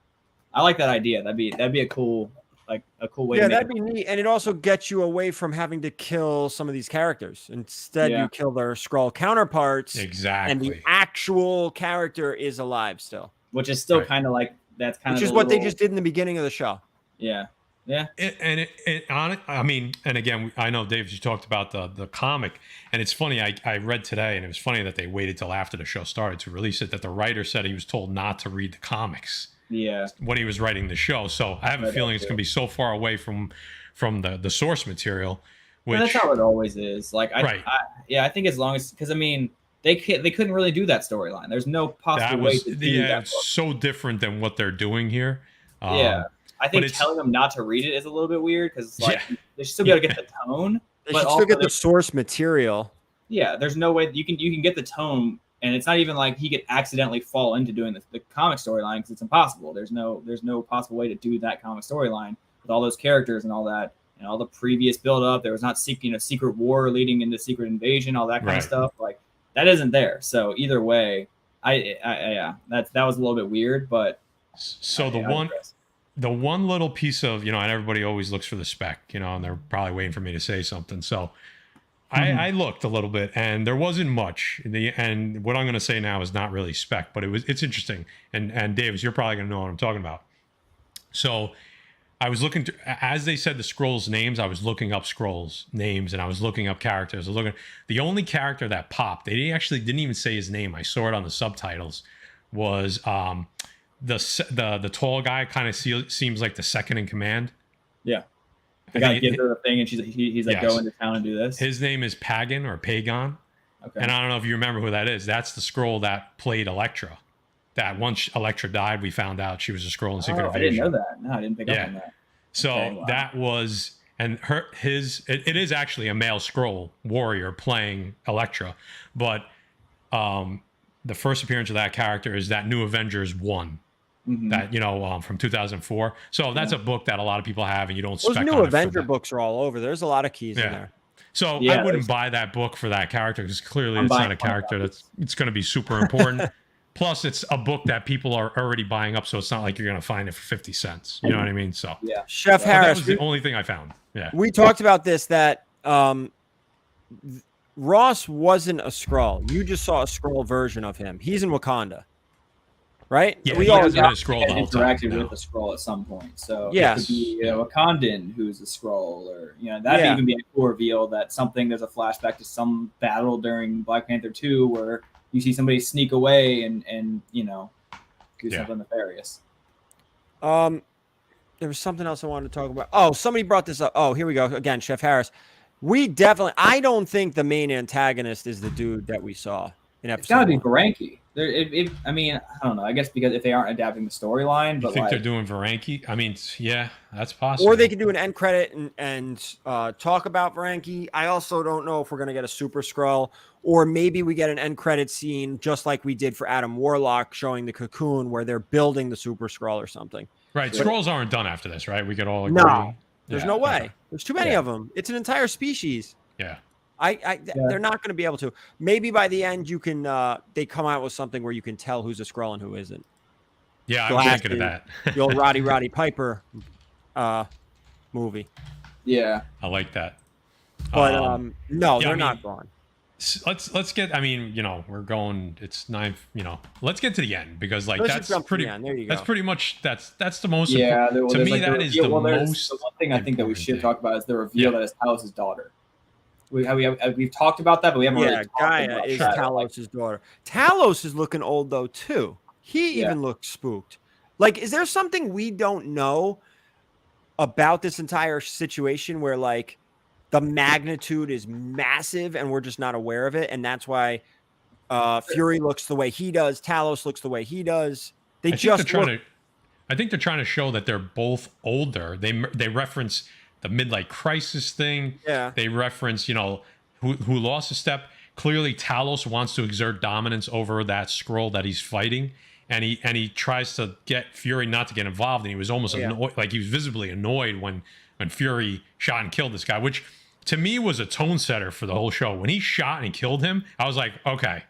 I like that idea. That'd be a cool way. Yeah, that'd be neat, and it also gets you away from having to kill some of these characters. Instead, you kill their Skrull counterparts. Exactly. And the actual character is alive still, which is still kind of like that's kind of which is what they just did in the beginning of the show. Yeah. Yeah. I mean, and again, I know, Dave, you talked about the comic, and it's funny. I read today, and it was funny that they waited till after the show started to release it, that the writer said he was told not to read the comics when he was writing the show. So I have a feeling it's going to be so far away from the source material. Which that's how it always is. Like, I think as long as, because I mean, they couldn't really do that storyline. There's no possible way to do that. It's so different than what they're doing here. I think telling them not to read it is a little bit weird because like they should still be able to get the tone. They should still get the source material. Yeah, there's no way you can get the tone, and it's not even like he could accidentally fall into doing the comic storyline because it's impossible. There's no possible way to do that comic storyline with all those characters and all that, and all the previous build up. There was not secret war leading into secret invasion, all that kind of stuff. Like that isn't there. So either way, that was a little bit weird, but so the one little piece of, and everybody always looks for the spec, and they're probably waiting for me to say something. So I looked a little bit and there wasn't much. And what I'm going to say now is not really spec, but it's interesting. And Davis, you're probably going to know what I'm talking about. So I was looking as they said the Skrulls names, I was looking up Skrulls names and I was looking up characters. The only character that popped, they actually didn't even say his name. I saw it on the subtitles, was the tall guy, kind of seems like the second in command. Yeah. The guy gives her the thing and he's like, go into town and do this. His name is Pagan or Pagon. Okay. And I don't know if you remember who that is. That's the Skrull that played Elektra. That once Elektra died, we found out she was a Skrull in Secret Invasion. I didn't know that. No, I didn't pick up on that. So that was, and it is actually a male Skrull warrior playing Elektra. But the first appearance of that character is that New Avengers 1. Mm-hmm. That from 2004. So that's a book that a lot of people have, and you don't. Those New Avenger books are all over. There's a lot of keys in there. So I wouldn't buy that book for that character because clearly it's not a character it's going to be super important. Plus, it's a book that people are already buying up, so it's not like you're going to find it for 50 cents. You know what I mean? So Chef Harris, that was the only thing I found. Yeah, we talked about this that Ross wasn't a Skrull. You just saw a Skrull version of him. He's in Wakanda. Right? Yeah, we always got interacted with a Skrull at some point. So it could be a Wakandan who's a Skrull, or that'd even be a cool reveal that there's a flashback to some battle during Black Panther 2 where you see somebody sneak away and do something nefarious. There was something else I wanted to talk about. Oh, somebody brought this up. Oh, here we go again, Chef Harris. I don't think the main antagonist is the dude that we saw in episode. It's gotta be Baranki. I mean, I don't know. I guess because if they aren't adapting the storyline, but you think they're doing Varanki? I mean, yeah, that's possible. Or they could do an end credit and talk about Varanki. I also don't know if we're gonna get a Super Skrull, or maybe we get an end credit scene just like we did for Adam Warlock, showing the cocoon where they're building the Super Skrull or something. Right, Skrulls aren't done after this, right? We could all agree. No, there's no way. There's too many of them. It's an entire species. Yeah. They're not going to be able to. Maybe by the end you can. They come out with something where you can tell who's a Skrull and who isn't. Yeah, I'm thinking of that. The old Roddy Piper movie. Yeah, I like that. But no, they're not gone. Let's get. I mean, we're going. It's 9. Let's get to the end because that's pretty. That's pretty much that's the most. Yeah, to me that is the most. The one thing I think that we should talk about is the reveal that is Talos' daughter. We've talked about that, but we haven't really talked Gaia about is Talos' daughter. Talos is looking old though too. He even looks spooked. Like, is there something we don't know about this entire situation where like the magnitude is massive and we're just not aware of it, and that's why Fury looks the way he does, Talos looks the way he does. I think they're trying to show that they're both older. They reference the midlife crisis thing. Yeah. They reference, who lost a step. Clearly, Talos wants to exert dominance over that Skrull that he's fighting, and he tries to get Fury not to get involved. And he was almost annoyed, like he was visibly annoyed when Fury shot and killed this guy, which to me was a tone setter for the whole show. When he shot and killed him, I was like, okay,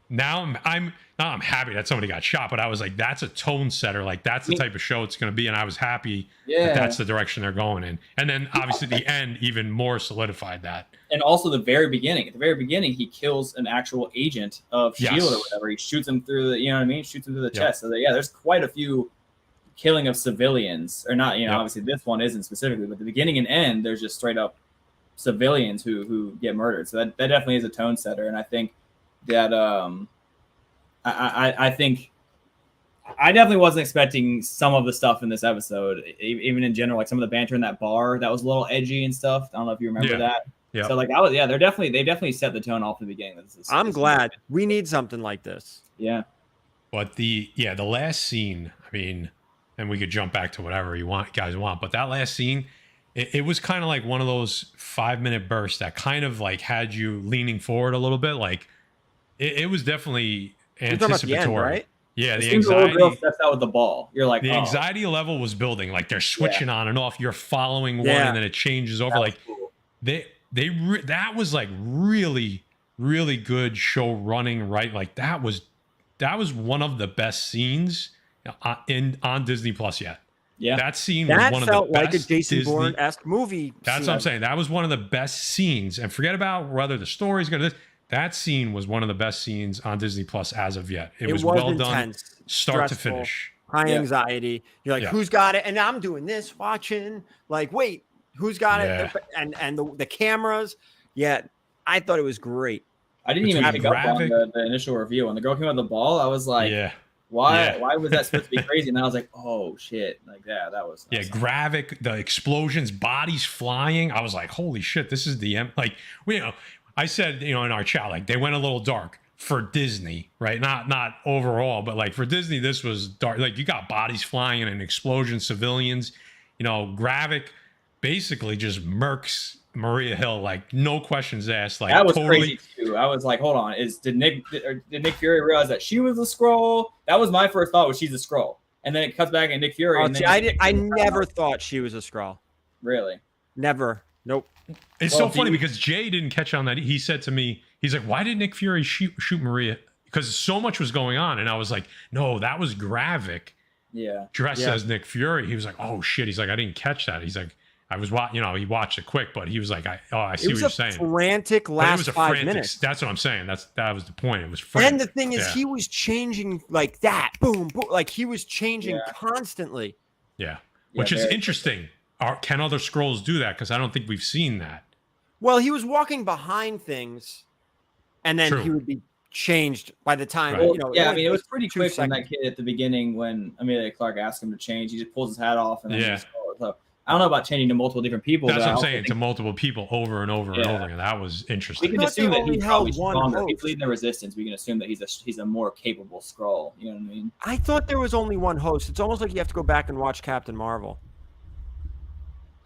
now I'm happy that somebody got shot, but I was like, that's a tone setter. Like that's the type of show it's going to be. And I was happy that that's the direction they're going in. And then obviously the end even more solidified that. And also the very beginning, at the very beginning, he kills an actual agent of S.H.I.E.L.D. or whatever. He shoots him through the, shoots him through the chest. So there's quite a few killing of civilians, or not, obviously this one isn't specifically, but the beginning and end, there's just straight up civilians who get murdered. So that definitely is a tone setter. And I think that, I think I definitely wasn't expecting some of the stuff in this episode, even in general, like some of the banter in that bar that was a little edgy and stuff. I don't know if you remember that. Yeah. So like that was, they definitely set the tone off in the beginning. I'm glad we need something like this. Yeah. But the last scene, I mean, and we could jump back to whatever you guys want, but that last scene, it was kind of like one of those 5-minute bursts that kind of like had you leaning forward a little bit. Like it was definitely anticipatory. End, right? Yeah, the anxiety. The girl steps out with the ball. You're like, the anxiety level was building. Like they're switching on and off. You're following one, and then it changes over. Like cool. That was like really, really good show running. Right, like that was one of the best scenes on Disney Plus yet. Yeah, that scene was one of the best. That felt like a Jason Bourne-esque movie. That's what I'm saying. That was one of the best scenes. And forget about whether the story's good. That scene was one of the best scenes on Disney Plus as of yet. It was well intense, done, start to finish. High anxiety. You're like, who's got it? And I'm doing this, watching. Like, wait, who's got it? And the cameras. Yeah, I thought it was great. I didn't even pick up on the initial review. When the girl came out of the ball, I was like, why was that supposed to be crazy? And then I was like, oh shit, like that was Gravik, the explosions, bodies flying. I was like, holy shit, this is like I said, in our chat, like they went a little dark for Disney, right? Not overall, but like for Disney, this was dark. Like you got bodies flying and explosions, civilians. Gravik basically just murks Maria Hill, like no questions asked. Like that was crazy too. I was like, hold on, did Nick Fury realize that she was a Skrull? That was my first thought, was she's a Skrull, and then it cuts back and Nick Fury. I never thought she was a Skrull. Really? Never. Nope. It's so funny because Jay didn't catch on that. He said to me, he's like, why did Nick Fury shoot Maria? Because so much was going on, and I was like, no, that was Gravik. Yeah. Dressed as Nick Fury. He was like, oh shit. He's like, I didn't catch that. He's like, I was he watched it quick, but he was like, I see what you're saying. Frantic last 5 minutes. That's what I'm saying. That was the point. It was frantic. And the thing is, he was changing like that. Boom, boom. Like he was changing constantly. Yeah. Which is interesting. Can other Skrulls do that? Because I don't think we've seen that. Well, he was walking behind things, and then he would be changed by the time. Right. It was pretty quick when that kid at the beginning, when Amelia Clark asked him to change, he just pulls his hat off and then so I don't know about changing to multiple different people. That's what I'm saying, to multiple people over and over and over again. That was interesting. We can assume that he's probably stronger. He's leading the Resistance. We can assume that he's a more capable Skrull. You know what I mean? I thought there was only one host. It's almost like you have to go back and watch Captain Marvel.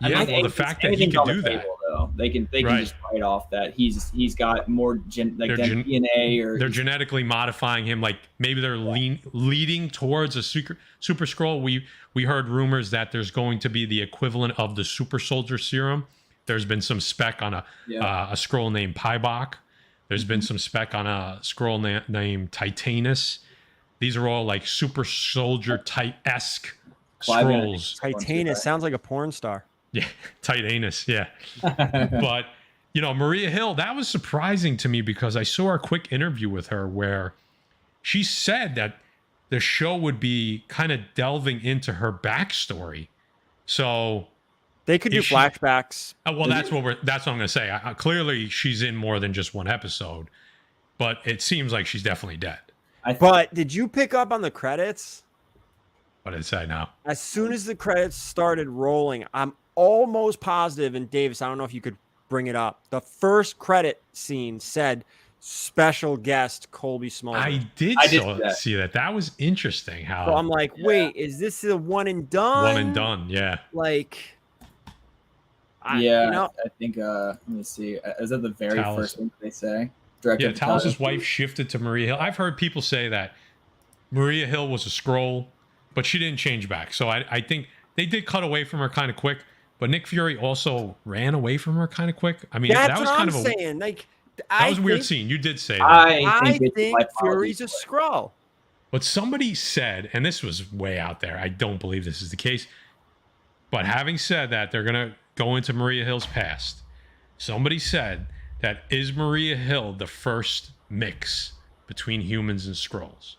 Yeah, the fact that he can do that, though, they can just write off that he's got more DNA, or they're genetically modifying him. Like maybe they're leading towards a super Skrull. We heard rumors that there's going to be the equivalent of the super soldier serum. There's been some spec on a Skrull named Pybok. There's been some spec on a Skrull named Titanus. These are all like super soldier type-esque Skrulls. Titanus sounds like a porn star. Yeah, Titanus, yeah. But, Maria Hill, that was surprising to me because I saw a quick interview with her where she said that the show would be kind of delving into her backstory. So they could do flashbacks. That's what I'm going to say. Clearly, she's in more than just one episode, but it seems like she's definitely dead. But did you pick up on the credits? What did it say now? As soon as the credits started rolling, I'm almost positive, and Davis, I don't know if you could bring it up. The first credit scene said special guest Colby Smallwood. I did see that. That was interesting. How so I'm like, wait, is this a one and done? One and done, yeah. Like, I think. Let me see. Is that the very first thing they say? Talos' wife shifted to Maria Hill. I've heard people say that Maria Hill was a Skrull, but she didn't change back. So I think they did cut away from her kind of quick. But Nick Fury also ran away from her kind of quick. I mean, that was kind of saying. Like, that was a weird scene. You did say that. I think Fury's a Skrull. But somebody said, and this was way out there, I don't believe this is the case, but having said that, they're going to go into Maria Hill's past. Somebody said that is Maria Hill the first mix between humans and Skrulls?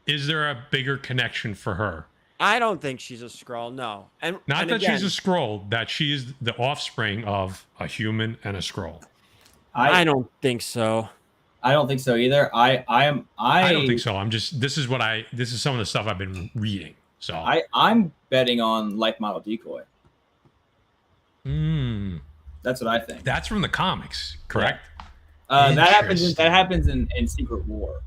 Is there a bigger connection for her? I don't think she's a Skrull, no. And Not that she's a Skrull, that she is the offspring of a human and a Skrull. I don't think so. I don't think so either. I don't think so. This is some of the stuff I've been reading. So I'm betting on Life Model Decoy. That's what I think. That's from the comics, correct? Yeah. That happens in Secret War,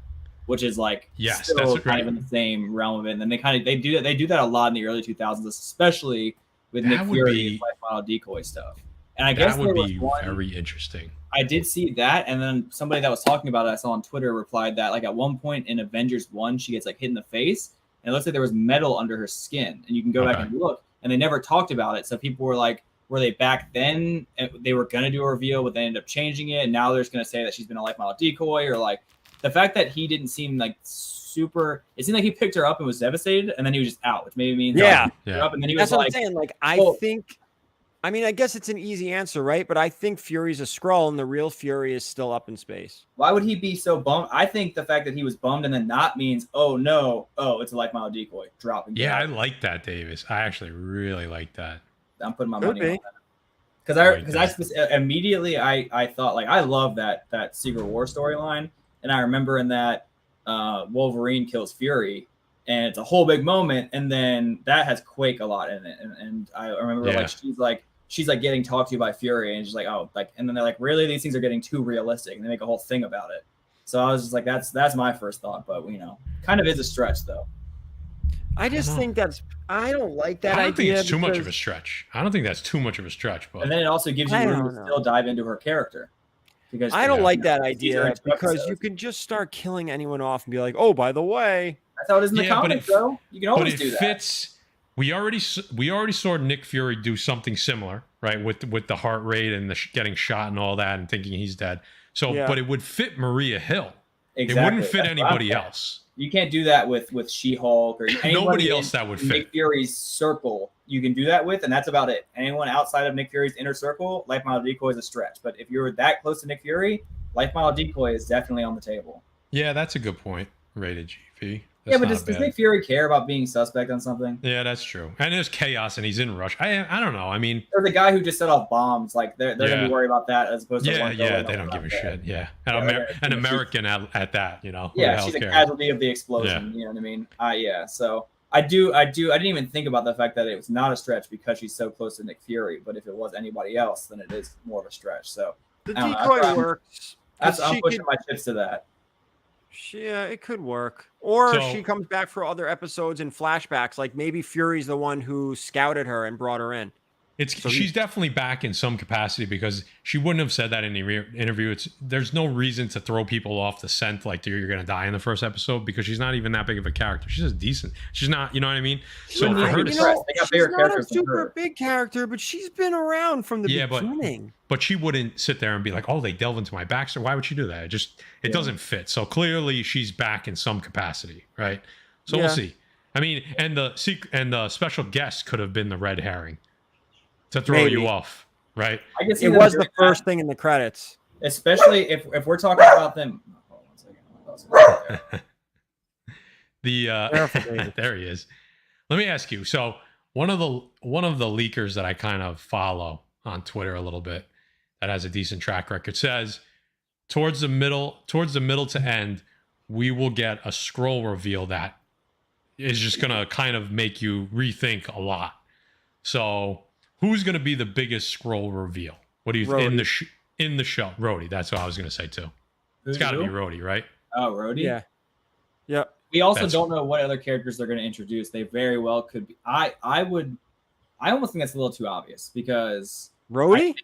which is like still kind of in the same realm of it. And then they do that a lot in the early 2000s, especially with Nick Fury's Life Model Decoy stuff. And I guess that would be very interesting. I did see that, and then somebody that was talking about it, I saw on Twitter, replied that like at one point in Avengers 1, she gets like hit in the face, and it looks like there was metal under her skin, and you can go back and look, and they never talked about it. So people were like, were they back then? They were gonna do a reveal, but they ended up changing it, and now they're just gonna say that she's been a Life Model Decoy, or like the fact that he didn't seem like super. It seemed like he picked her up and was devastated, and then he was just out, which maybe means up, and then he was like, what I'm saying. Like I think. I mean, I guess it's an easy answer, right? But I think Fury's a Skrull, and the real Fury is still up in space. Why would he be so bummed? I think the fact that he was bummed and then not means, oh no, it's a Life Model Decoy dropping. Yeah, I like that, Davis. I actually really like that. I'm putting my money on that because I immediately I thought like I love that Secret War storyline, and I remember in that Wolverine kills Fury. And it's a whole big moment, and then that has Quake a lot in it, and I remember like she's like getting talked to by Fury, and she's like, oh, like, and then they're like, really, these things are getting too realistic, and they make a whole thing about it. So I was just like, that's my first thought, but kind of is a stretch though. I just think I don't like that idea. I don't think it's too much of a stretch. I don't think that's too much of a stretch, but and then it also gives you room to still dive into her character. Because I don't like that idea because you can just start killing anyone off and be like, oh, by the way. That's how it is in the comics, though. You can always do that. But it fits. We already saw Nick Fury do something similar, right? With the heart rate and the getting shot and all that, and thinking he's dead. So, but it would fit Maria Hill. Exactly. It wouldn't fit anybody else. You can't do that with She-Hulk or nobody else that would fit. Nick Fury's circle, you can do that with, and that's about it. Anyone outside of Nick Fury's inner circle, Life Model Decoy is a stretch. But if you're that close to Nick Fury, Life Model Decoy is definitely on the table. Yeah, that's a good point. Rated GP. That's but does Nick Fury care about being suspect on something? Yeah, that's true. And there's chaos, and he's in rush. I don't know. I mean, or the guy who just set off bombs, like they're gonna be worried about that as opposed to they don't give a shit. Yeah, an American at that, Yeah, she's a casualty of the explosion. You know what I mean? Yeah. So I didn't even think about the fact that it was not a stretch because she's so close to Nick Fury. But if it was anybody else, then it is more of a stretch. So the decoy works. I'm pushing my chips to that. Yeah, it could work. Or she comes back for other episodes and flashbacks. Like maybe Fury's the one who scouted her and brought her in. She's definitely back in some capacity because she wouldn't have said that in the interview. There's no reason to throw people off the scent like you're going to die in the first episode because she's not even that big of a character. She's just decent. She's not, you know what I mean? So for her to she's not a super big character, but she's been around from the beginning. But she wouldn't sit there and be like, "Oh, they delve into my backstory." Why would she do that? It doesn't fit. So clearly, she's back in some capacity, right? So we'll see. I mean, and the special guest could have been the red herring to throw you off, right? I guess it was the first thing in the credits, especially if we're talking about them. Hold on a second. There he is. Let me ask you. So one of the leakers that I kind of follow on Twitter a little bit that has a decent track record says towards the middle to end, we will get a Skrull reveal that is just gonna kind of make you rethink a lot. So who's gonna be the biggest Skrull reveal? What do you think in the show? Rhodey. That's what I was gonna say too. It's got to be Rhodey, right? Oh, Rhodey. Yeah. Yep. We also don't know what other characters they're going to introduce. They very well could be. I almost think that's a little too obvious because Rhodey.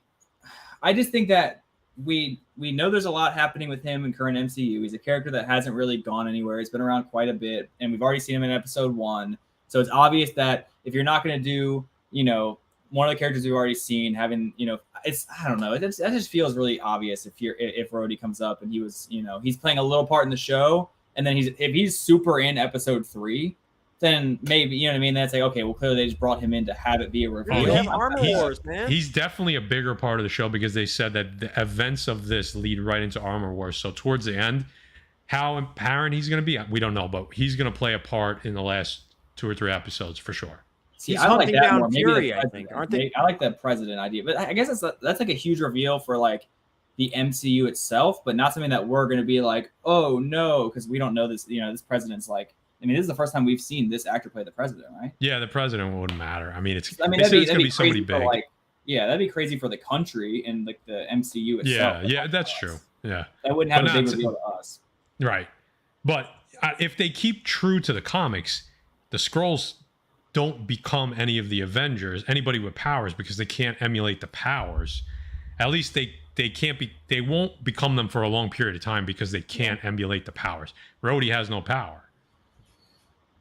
I just think that we know there's a lot happening with him in current MCU. He's a character that hasn't really gone anywhere. He's been around quite a bit, and we've already seen him in episode 1. So it's obvious that if you're not going to do, one of the characters we've already seen having, I don't know. That just feels really obvious if Rhodey comes up and he was, he's playing a little part in the show, and then if he's super in episode 3. Then maybe, you know what I mean? That's like, okay, well, clearly they just brought him in to have it be a reveal. Armor Wars, man. He's definitely a bigger part of the show because they said that the events of this lead right into Armor Wars. So towards the end, how apparent he's going to be, we don't know, but he's going to play a part in the last 2 or 3 episodes for sure. See, I like that more. Fury, I think, aren't they? I like the president idea, but I guess that's like a huge reveal for like the MCU itself, but not something that we're going to be like, oh no, because we don't know this. You know, this president's like. I mean, this is the first time we've seen this actor play the president, right? Yeah, the president wouldn't matter. I mean, that'd be somebody big. Like, yeah, that'd be crazy for the country and like the MCU itself. Yeah, that's true. Yeah, that wouldn't have a big reveal to us, right? But if they keep true to the comics, the Skrulls don't become any of the Avengers, anybody with powers, because they can't emulate the powers. At least they can't be. They won't become them for a long period of time because they can't emulate the powers. Rhodey has no power.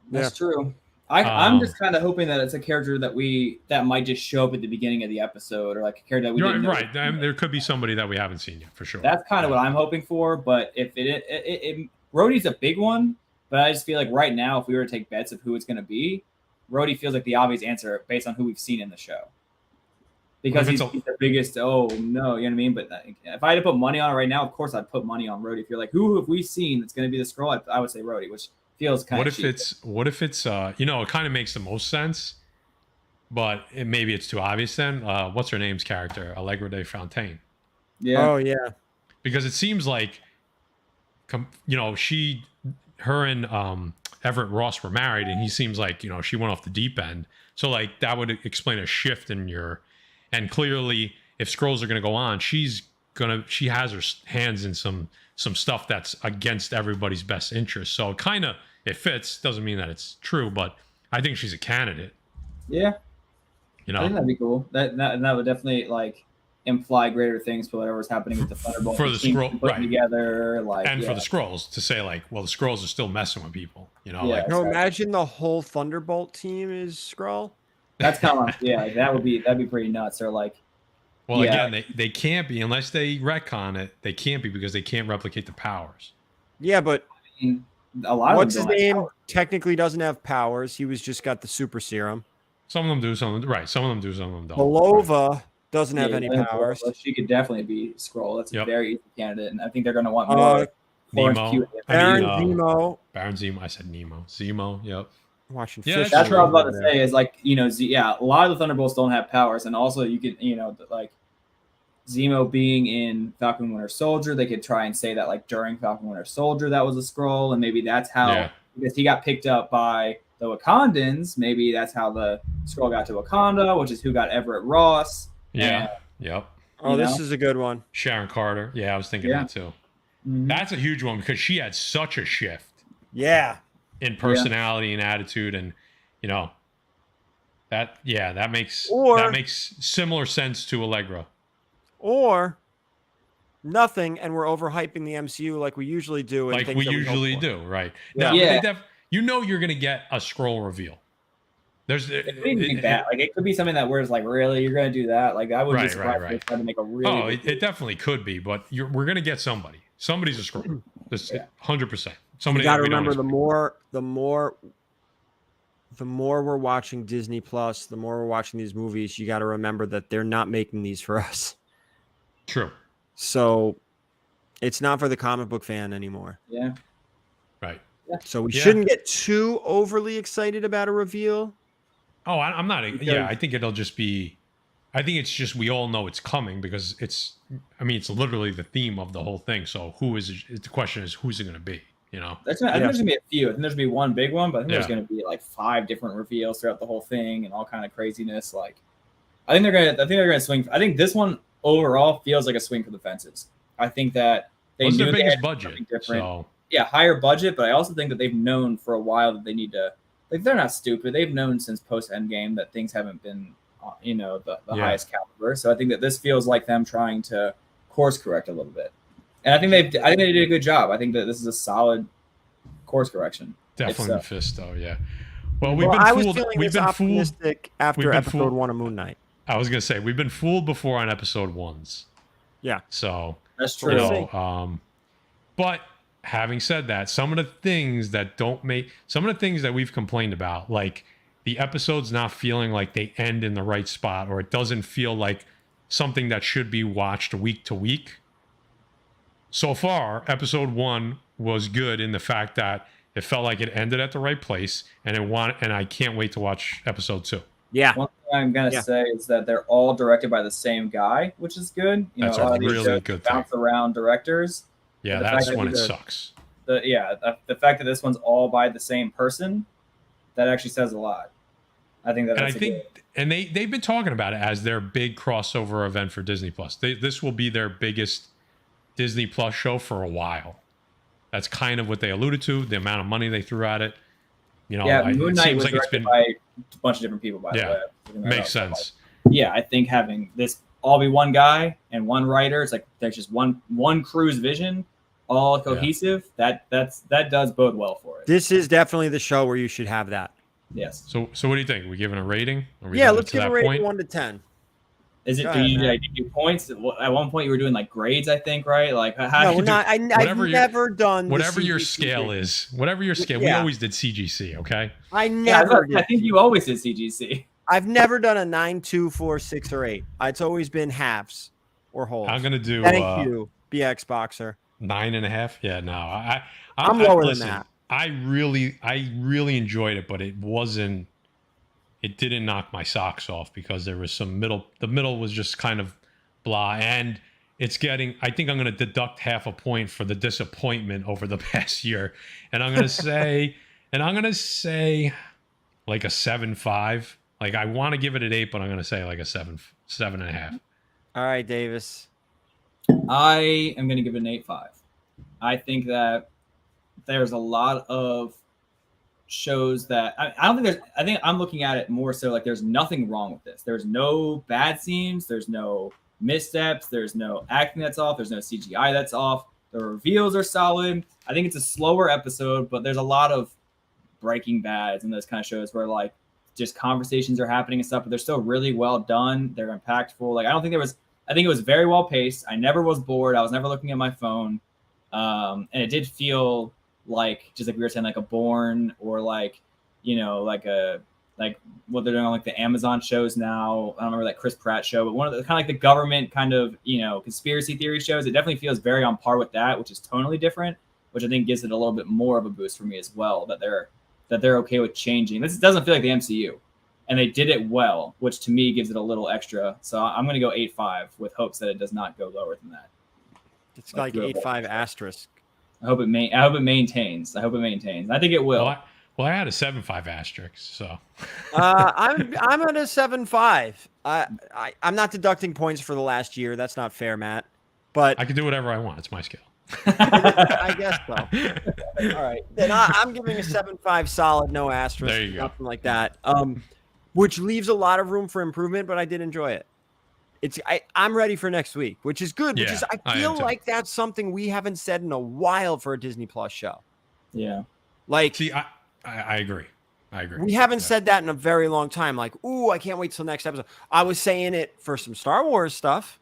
That's true. I'm just kind of hoping that it's a character that might just show up at the beginning of the episode, or like a character that we didn't know. Right. There could be somebody that we haven't seen yet, for sure. That's kind of what I'm hoping for. But if Rhodey's a big one, but I just feel like right now, if we were to take bets of who it's going to be, Rhodey feels like the obvious answer based on who we've seen in the show. Because he's the biggest. Oh no, you know what I mean. But if I had to put money on it right now, of course I'd put money on Rhodey. If you're like, who have we seen that's going to be the Skrull? I would say Rhodey, which feels kind of cheap. What if it's it kind of makes the most sense, but maybe it's too obvious then. What's her name's character? Allegra de Fontaine. Yeah. Oh yeah. Because it seems like her and Everett Ross were married, and he seems like, she went off the deep end. So like that would explain a shift in and clearly if Skrulls are going to go on, she has her hands in some stuff that's against everybody's best interest. So it fits. Doesn't mean that it's true, but I think she's a candidate. Yeah. I think that'd be cool. That would definitely like imply greater things for whatever's happening with the Thunderbolt for the Skrull, right? Together, for the Skrulls to say like, well, the Skrulls are still messing with people. Imagine the whole Thunderbolt team is Skrull. That's kind of that'd be pretty nuts. Or like. Well, again, they can't be unless they retcon it. They can't be because they can't replicate the powers. Yeah, but a lot of what's his name technically doesn't have powers. He was just got the super serum. Some of them do, some of them right. Some of them do, some of them don't. Belova doesn't have any powers. She could definitely be Skrull. That's a very easy candidate, and I think they're going to want more. Nemo. Baron Zemo. Baron Zemo. I said Nemo. Zemo. Yep. Watching fish. That's what I was about to say. Is like a lot of the Thunderbolts don't have powers, and also you could like Zemo being in Falcon Winter Soldier, they could try and say that like during Falcon Winter Soldier that was a Skrull, and maybe that's how because he got picked up by the Wakandans. Maybe that's how the Skrull got to Wakanda, which is who got Everett Ross. Yeah. Yep. Oh, this is a good one. Sharon Carter. Yeah, I was thinking that too. Mm-hmm. That's a huge one because she had such a shift. Yeah. In personality and attitude, and that makes similar sense to Allegra. Or nothing, and we're overhyping the MCU like we usually do. And like we usually do, right? Yeah. Now, you're going to get a Skrull reveal. It could be bad. Like it could be something that we're just like, really, you're going to do that? Like I would be surprised if they tried to make a really. Oh, it definitely could be, but we're going to get somebody. Somebody's a Skrull. 100%. Somebody. You got to remember, the more we're watching Disney Plus, the more we're watching these movies, you got to remember that they're not making these for us. True. So it's not for the comic book fan anymore. Yeah. Right. Yeah. So we shouldn't get too overly excited about a reveal. Oh, I'm not. I think it'll just be. I think it's just we all know it's coming because it's literally the theme of the whole thing. So the question is who's it going to be? I think there's gonna be a few. I think there's gonna be one big one, but I think there's gonna be like 5 different reveals throughout the whole thing and all kind of craziness. Like, I think they're gonna swing. I think this one overall feels like a swing for the fences. I think that they knew the they biggest had budget, different. So. Yeah, higher budget, but I also think that they've known for a while that they need to. Like, they're not stupid. They've known since post Endgame that things haven't been, the highest caliber. So I think that this feels like them trying to course correct a little bit. And I think they did a good job. I think that this is a solid course correction. Definitely Mephisto, yeah. Well, I was feeling optimistic after episode 1 of Moon Knight. I was gonna say we've been fooled before on episode 1s. Yeah. So that's true. But having said that, some of the things that we've complained about, like the episodes not feeling like they end in the right spot, or it doesn't feel like something that should be watched week to week. So far, episode 1 was good in the fact that it felt like it ended at the right place, and I can't wait to watch episode 2. Yeah. One thing I'm gonna say is that they're all directed by the same guy, which is good. That's a lot a of these really shows good bounce thing. around directors. Yeah, that's when it sucks. The fact that this one's all by the same person, that actually says a lot. I think that. And they've been talking about it as their big crossover event for Disney Plus. This will be their biggest Disney Plus show for a while. That's kind of what they alluded to. The amount of money they threw at it. Moon Knight was directed by a bunch of different people. By the way, makes sense. I think having this all be one guy and one writer, it's like there's just one crew's vision, all cohesive. That does bode well for it. This is definitely the show where you should have that. Yes. So what do you think? We giving a rating? Let's give a rating 1 to 10. Is it? Do you do points? At one point, you were doing like grades, I think, right? Like, I've never done whatever your scale is. Whatever your scale, we always did CGC. Okay. I think you always did CGC. I've never done a 9, 2, 4, 6, or 8. It's always been halves or wholes. I'm gonna do. Thank you, BX Boxer. 9.5. Yeah, no, I'm lower than that. I really enjoyed it, but it wasn't. It didn't knock my socks off because there was some middle. The middle was just kind of blah, and it's getting. I think I'm going to deduct half a point for the disappointment over the past year, and I'm going to say, like a 7.5. Like I want to give it an 8, but I'm going to say like a 7.5. All right, Davis. I am going to give it an 8.5. I think that there's a lot of shows that I don't think there's. I think I'm looking at it more so like there's nothing wrong with this. There's no bad scenes. There's no missteps. There's no acting that's off. There's no CGI that's off. The reveals are solid. I think it's a slower episode, but there's a lot of Breaking Bads and those kind of shows where like just conversations are happening and stuff, but they're still really well done. They're impactful. Like I think it was very well paced. I never was bored. I was never looking at my phone, and it did feel like just like we were saying, like a Bourne or like what they're doing on like the Amazon shows now. I don't remember that Chris Pratt show, but one of the kind of like the government kind of conspiracy theory shows. It definitely feels very on par with that, which is totally different, which I think gives it a little bit more of a boost for me as well. That they're okay with changing. This doesn't feel like the MCU, and they did it well, which to me gives it a little extra. So I'm going to go 8.5 with hopes that it does not go lower than that. It's like 8.5 asterisk. I hope it maintains. I think it will. Well, I had a 7.5 asterisk, so I'm at a 7.5. I'm not deducting points for the last year. That's not fair, Matt. But I can do whatever I want. It's my scale. I guess so. All right, then I'm giving a 7.5 solid, no asterisk, there you go. Nothing like that. Which leaves a lot of room for improvement, but I did enjoy it. I'm ready for next week, which is good. Yeah, I feel like that's something we haven't said in a while for a Disney Plus show. Yeah. Like, see, I agree. We haven't said that in a very long time. Like, ooh, I can't wait till next episode. I was saying it for some Star Wars stuff,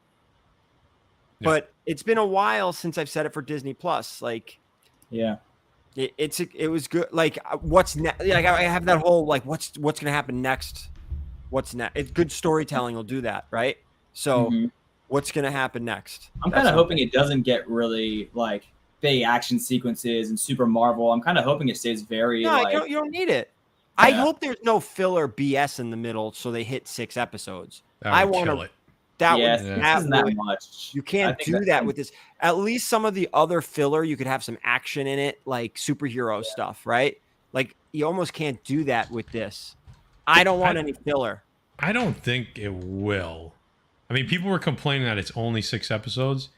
but it's been a while since I've said it for Disney Plus. Like, yeah, it was good. Like, what's next? Like, I have that whole like, what's gonna happen next? What's next? It's good storytelling will do that, right? So, what's gonna happen next? I'm kind of hoping it doesn't get really like big action sequences and super Marvel. I'm kind of hoping it stays very. No, you don't need it. Yeah. I hope there's no filler BS in the middle, so they hit 6 episodes. I want to. That isn't that much. You can't do that with this. At least some of the other filler, you could have some action in it, like superhero stuff, right? Like you almost can't do that with this. I don't want any filler. I don't think it will. I mean, people were complaining that it's only 6 episodes.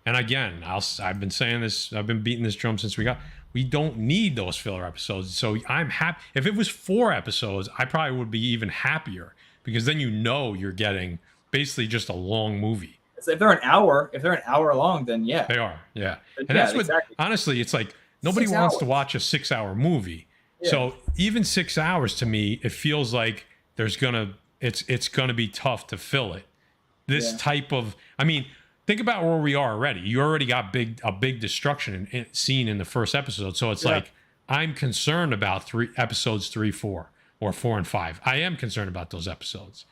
And again, I've been saying this, I've been beating this drum since we don't need those filler episodes. So I'm happy. If it was 4 episodes, I probably would be even happier because then you're getting basically just a long movie. So if they're an hour long, then yeah. They are, yeah. And that's what, honestly, it's like nobody wants to watch a 6-hour movie. Yeah. So even 6 hours to me, it feels like it's gonna be tough to fill it. This type of, I mean, think about where we are already. You already got a big destruction scene in the first episode. So it's like, I'm concerned about episodes 3, 4, or 4 and 5. I am concerned about those episodes.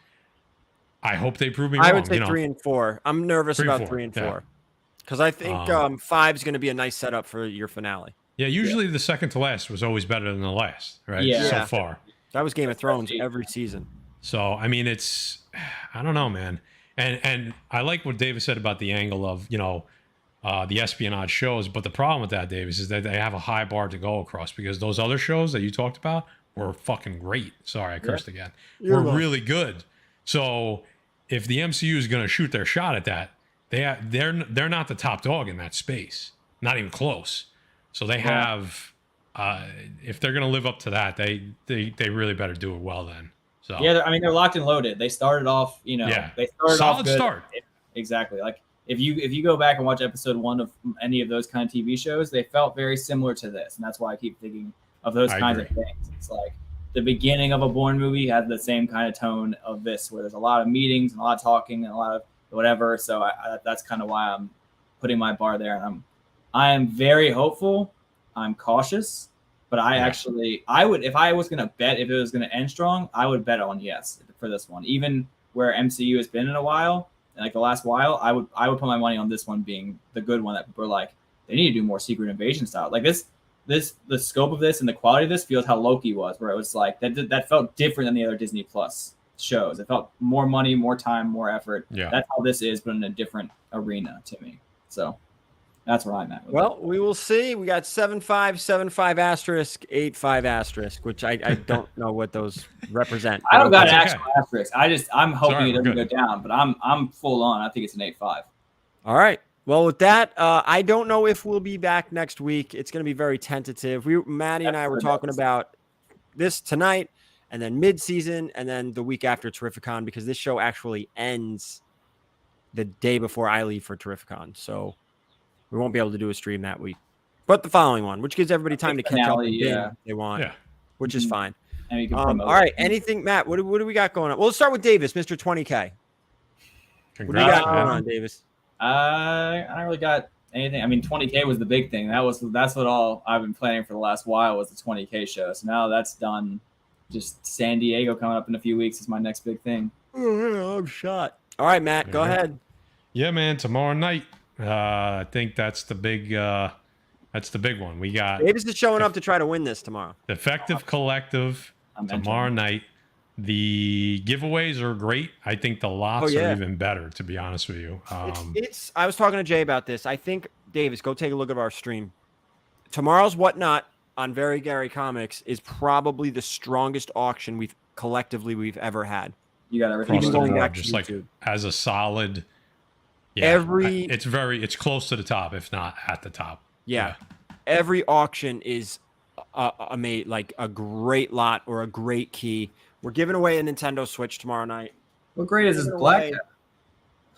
I hope they prove me wrong. I would say 3 and 4. I'm nervous about 3 and 4 because I think 5 is going to be a nice setup for your finale. Yeah, usually the second to last was always better than the last, right? Yeah. So far. That was Game of Thrones every season. So I mean, I don't know, man. And I like what Davis said about the angle of the espionage shows, but the problem with that, Davis, is that they have a high bar to go across because those other shows that you talked about were fucking great. Sorry, I cursed again. Were really good. So if the MCU is going to shoot their shot at that, they're not the top dog in that space, not even close. So they have, if they're going to live up to that, they really better do it well then. So yeah, I mean they're locked and loaded. They started off, they started solid off good. Start. Exactly. Like if you go back and watch episode 1 of any of those kind of TV shows, they felt very similar to this, and that's why I keep thinking of those kinds of things. It's like the beginning of a Bourne movie had the same kind of tone of this, where there's a lot of meetings and a lot of talking and a lot of whatever. So that's kind of why I'm putting my bar there, and I am very hopeful. I'm cautious. But I would, if I was going to bet if it was going to end strong, I would bet on yes for this one. Even where MCU has been in a while, like the last while, I would put my money on this one being the good one that people are like, they need to do more Secret Invasion style. Like the scope of this and the quality of this feels how Loki was, where it was like, that felt different than the other Disney Plus shows. It felt more money, more time, more effort. Yeah. That's how this is, but in a different arena to me. So that's where I'm at. Well, we will see. We got 7.5, 7.5 asterisk, 8.5 asterisk, which I don't know what those represent. I don't got an actual asterisk. I'm hoping it doesn't go down, but I'm full on. I think it's an 8.5. All right. Well, with that, I don't know if we'll be back next week. It's going to be very tentative. Maddie and I were talking about this tonight, and then mid-season, and then the week after Terrificon, because this show actually ends the day before I leave for Terrificon. So we won't be able to do a stream that week, but the following one, which gives everybody time to catch up if they want, which is fine. And you can all right. Anything, Matt? What do we got going on? Well, let's start with Davis, Mr. 20K. Congrats, what do you got going on, Davis? I don't really got anything. I mean, 20K was the big thing. That's what all I've been planning for the last while was the 20K show. So now that's done. Just San Diego coming up in a few weeks is my next big thing. Oh, I'm shot. All right, Matt, go ahead. Yeah, man. Tomorrow night. I think that's the big one. We got Davis is showing up to try to win this tomorrow. Defective Collective tomorrow night. The giveaways are great. I think the lots are even better, to be honest with you. I was talking to Jay about this. I think, Davis, go take a look at our stream. Tomorrow's Whatnot on Very Gary Comics is probably the strongest auction we've ever had. You got everything going back just like as a solid. Yeah, it's close to the top, if not at the top. Yeah. Every auction is like a great lot or a great key. We're giving away a Nintendo Switch tomorrow night. What grade is this black?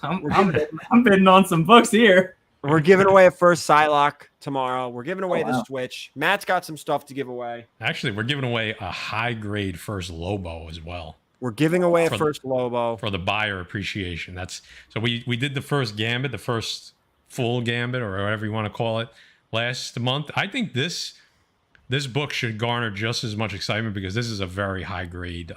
I'm bidding on some books here. We're giving away a first Psylocke tomorrow. We're giving away the Switch. Matt's got some stuff to give away. Actually, we're giving away a high grade first Lobo as well. We're giving away a first Lobo for the buyer appreciation. So we did the first Gambit, the first full Gambit, or whatever you want to call it, last month. I think this book should garner just as much excitement because this is a very high grade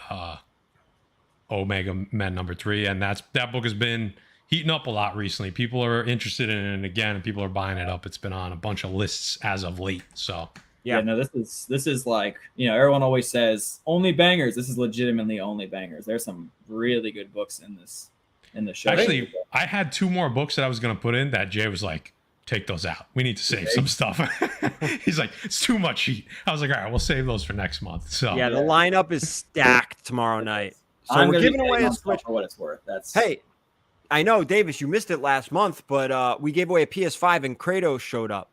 Omega Men #3, and that book has been heating up a lot recently. People are interested in it again, and people are buying it up. It's been on a bunch of lists as of late. So. Yeah, no, this is like, everyone always says only bangers. This is legitimately only bangers. There's some really good books in this show. Actually, I had 2 more books that I was going to put in that Jay was like, take those out. We need to save some stuff. He's like, it's too much heat. I was like, all right, we'll save those for next month. So the lineup is stacked tomorrow night. So we're giving away a Switch for what it's worth. Hey, I know, Davis, you missed it last month, but we gave away a PS5 and Kratos showed up.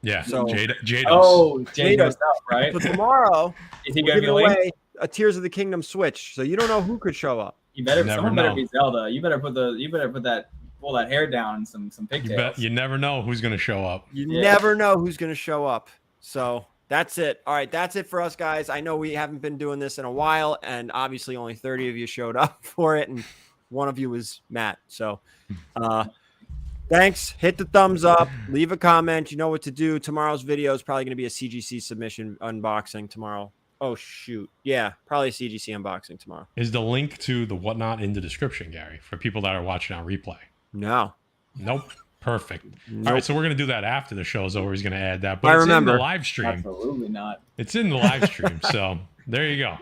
Yeah, so Jados. Oh, Jados, right? So tomorrow, is he going to give away a Tears of the Kingdom Switch. So you don't know who could show up. Someone better be Zelda. You better pull that hair down and some pigtails. You never know who's going to show up. You never know who's going to show up. So that's it. All right, that's it for us, guys. I know we haven't been doing this in a while, and obviously only 30 of you showed up for it, and one of you was Matt. So, thanks. Hit the thumbs up. Leave a comment. You know what to do. Tomorrow's video is probably going to be a CGC submission unboxing tomorrow. Oh, shoot. Yeah, probably a CGC unboxing tomorrow. Is the link to the Whatnot in the description, Gary, for people that are watching on replay? No. Nope. Perfect. All right, so we're going to do that after the show is over. He's going to add that. But it's in the live stream. Absolutely not. It's in the live stream. So there you go.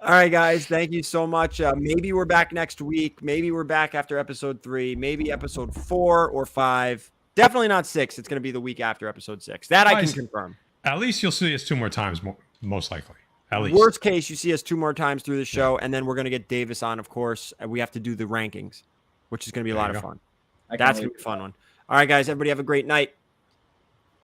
All right, guys. Thank you so much. Maybe we're back next week. Maybe we're back after episode 3. Maybe episode 4 or 5. Definitely not 6. It's going to be the week after episode 6. That I can confirm. At least you'll see us 2 more times, most likely. At least. Worst case, you see us 2 more times through the show, and then we're going to get Davis on, of course. And we have to do the rankings, which is going to be a lot of fun. That's going to be a fun one. All right, guys. Everybody have a great night.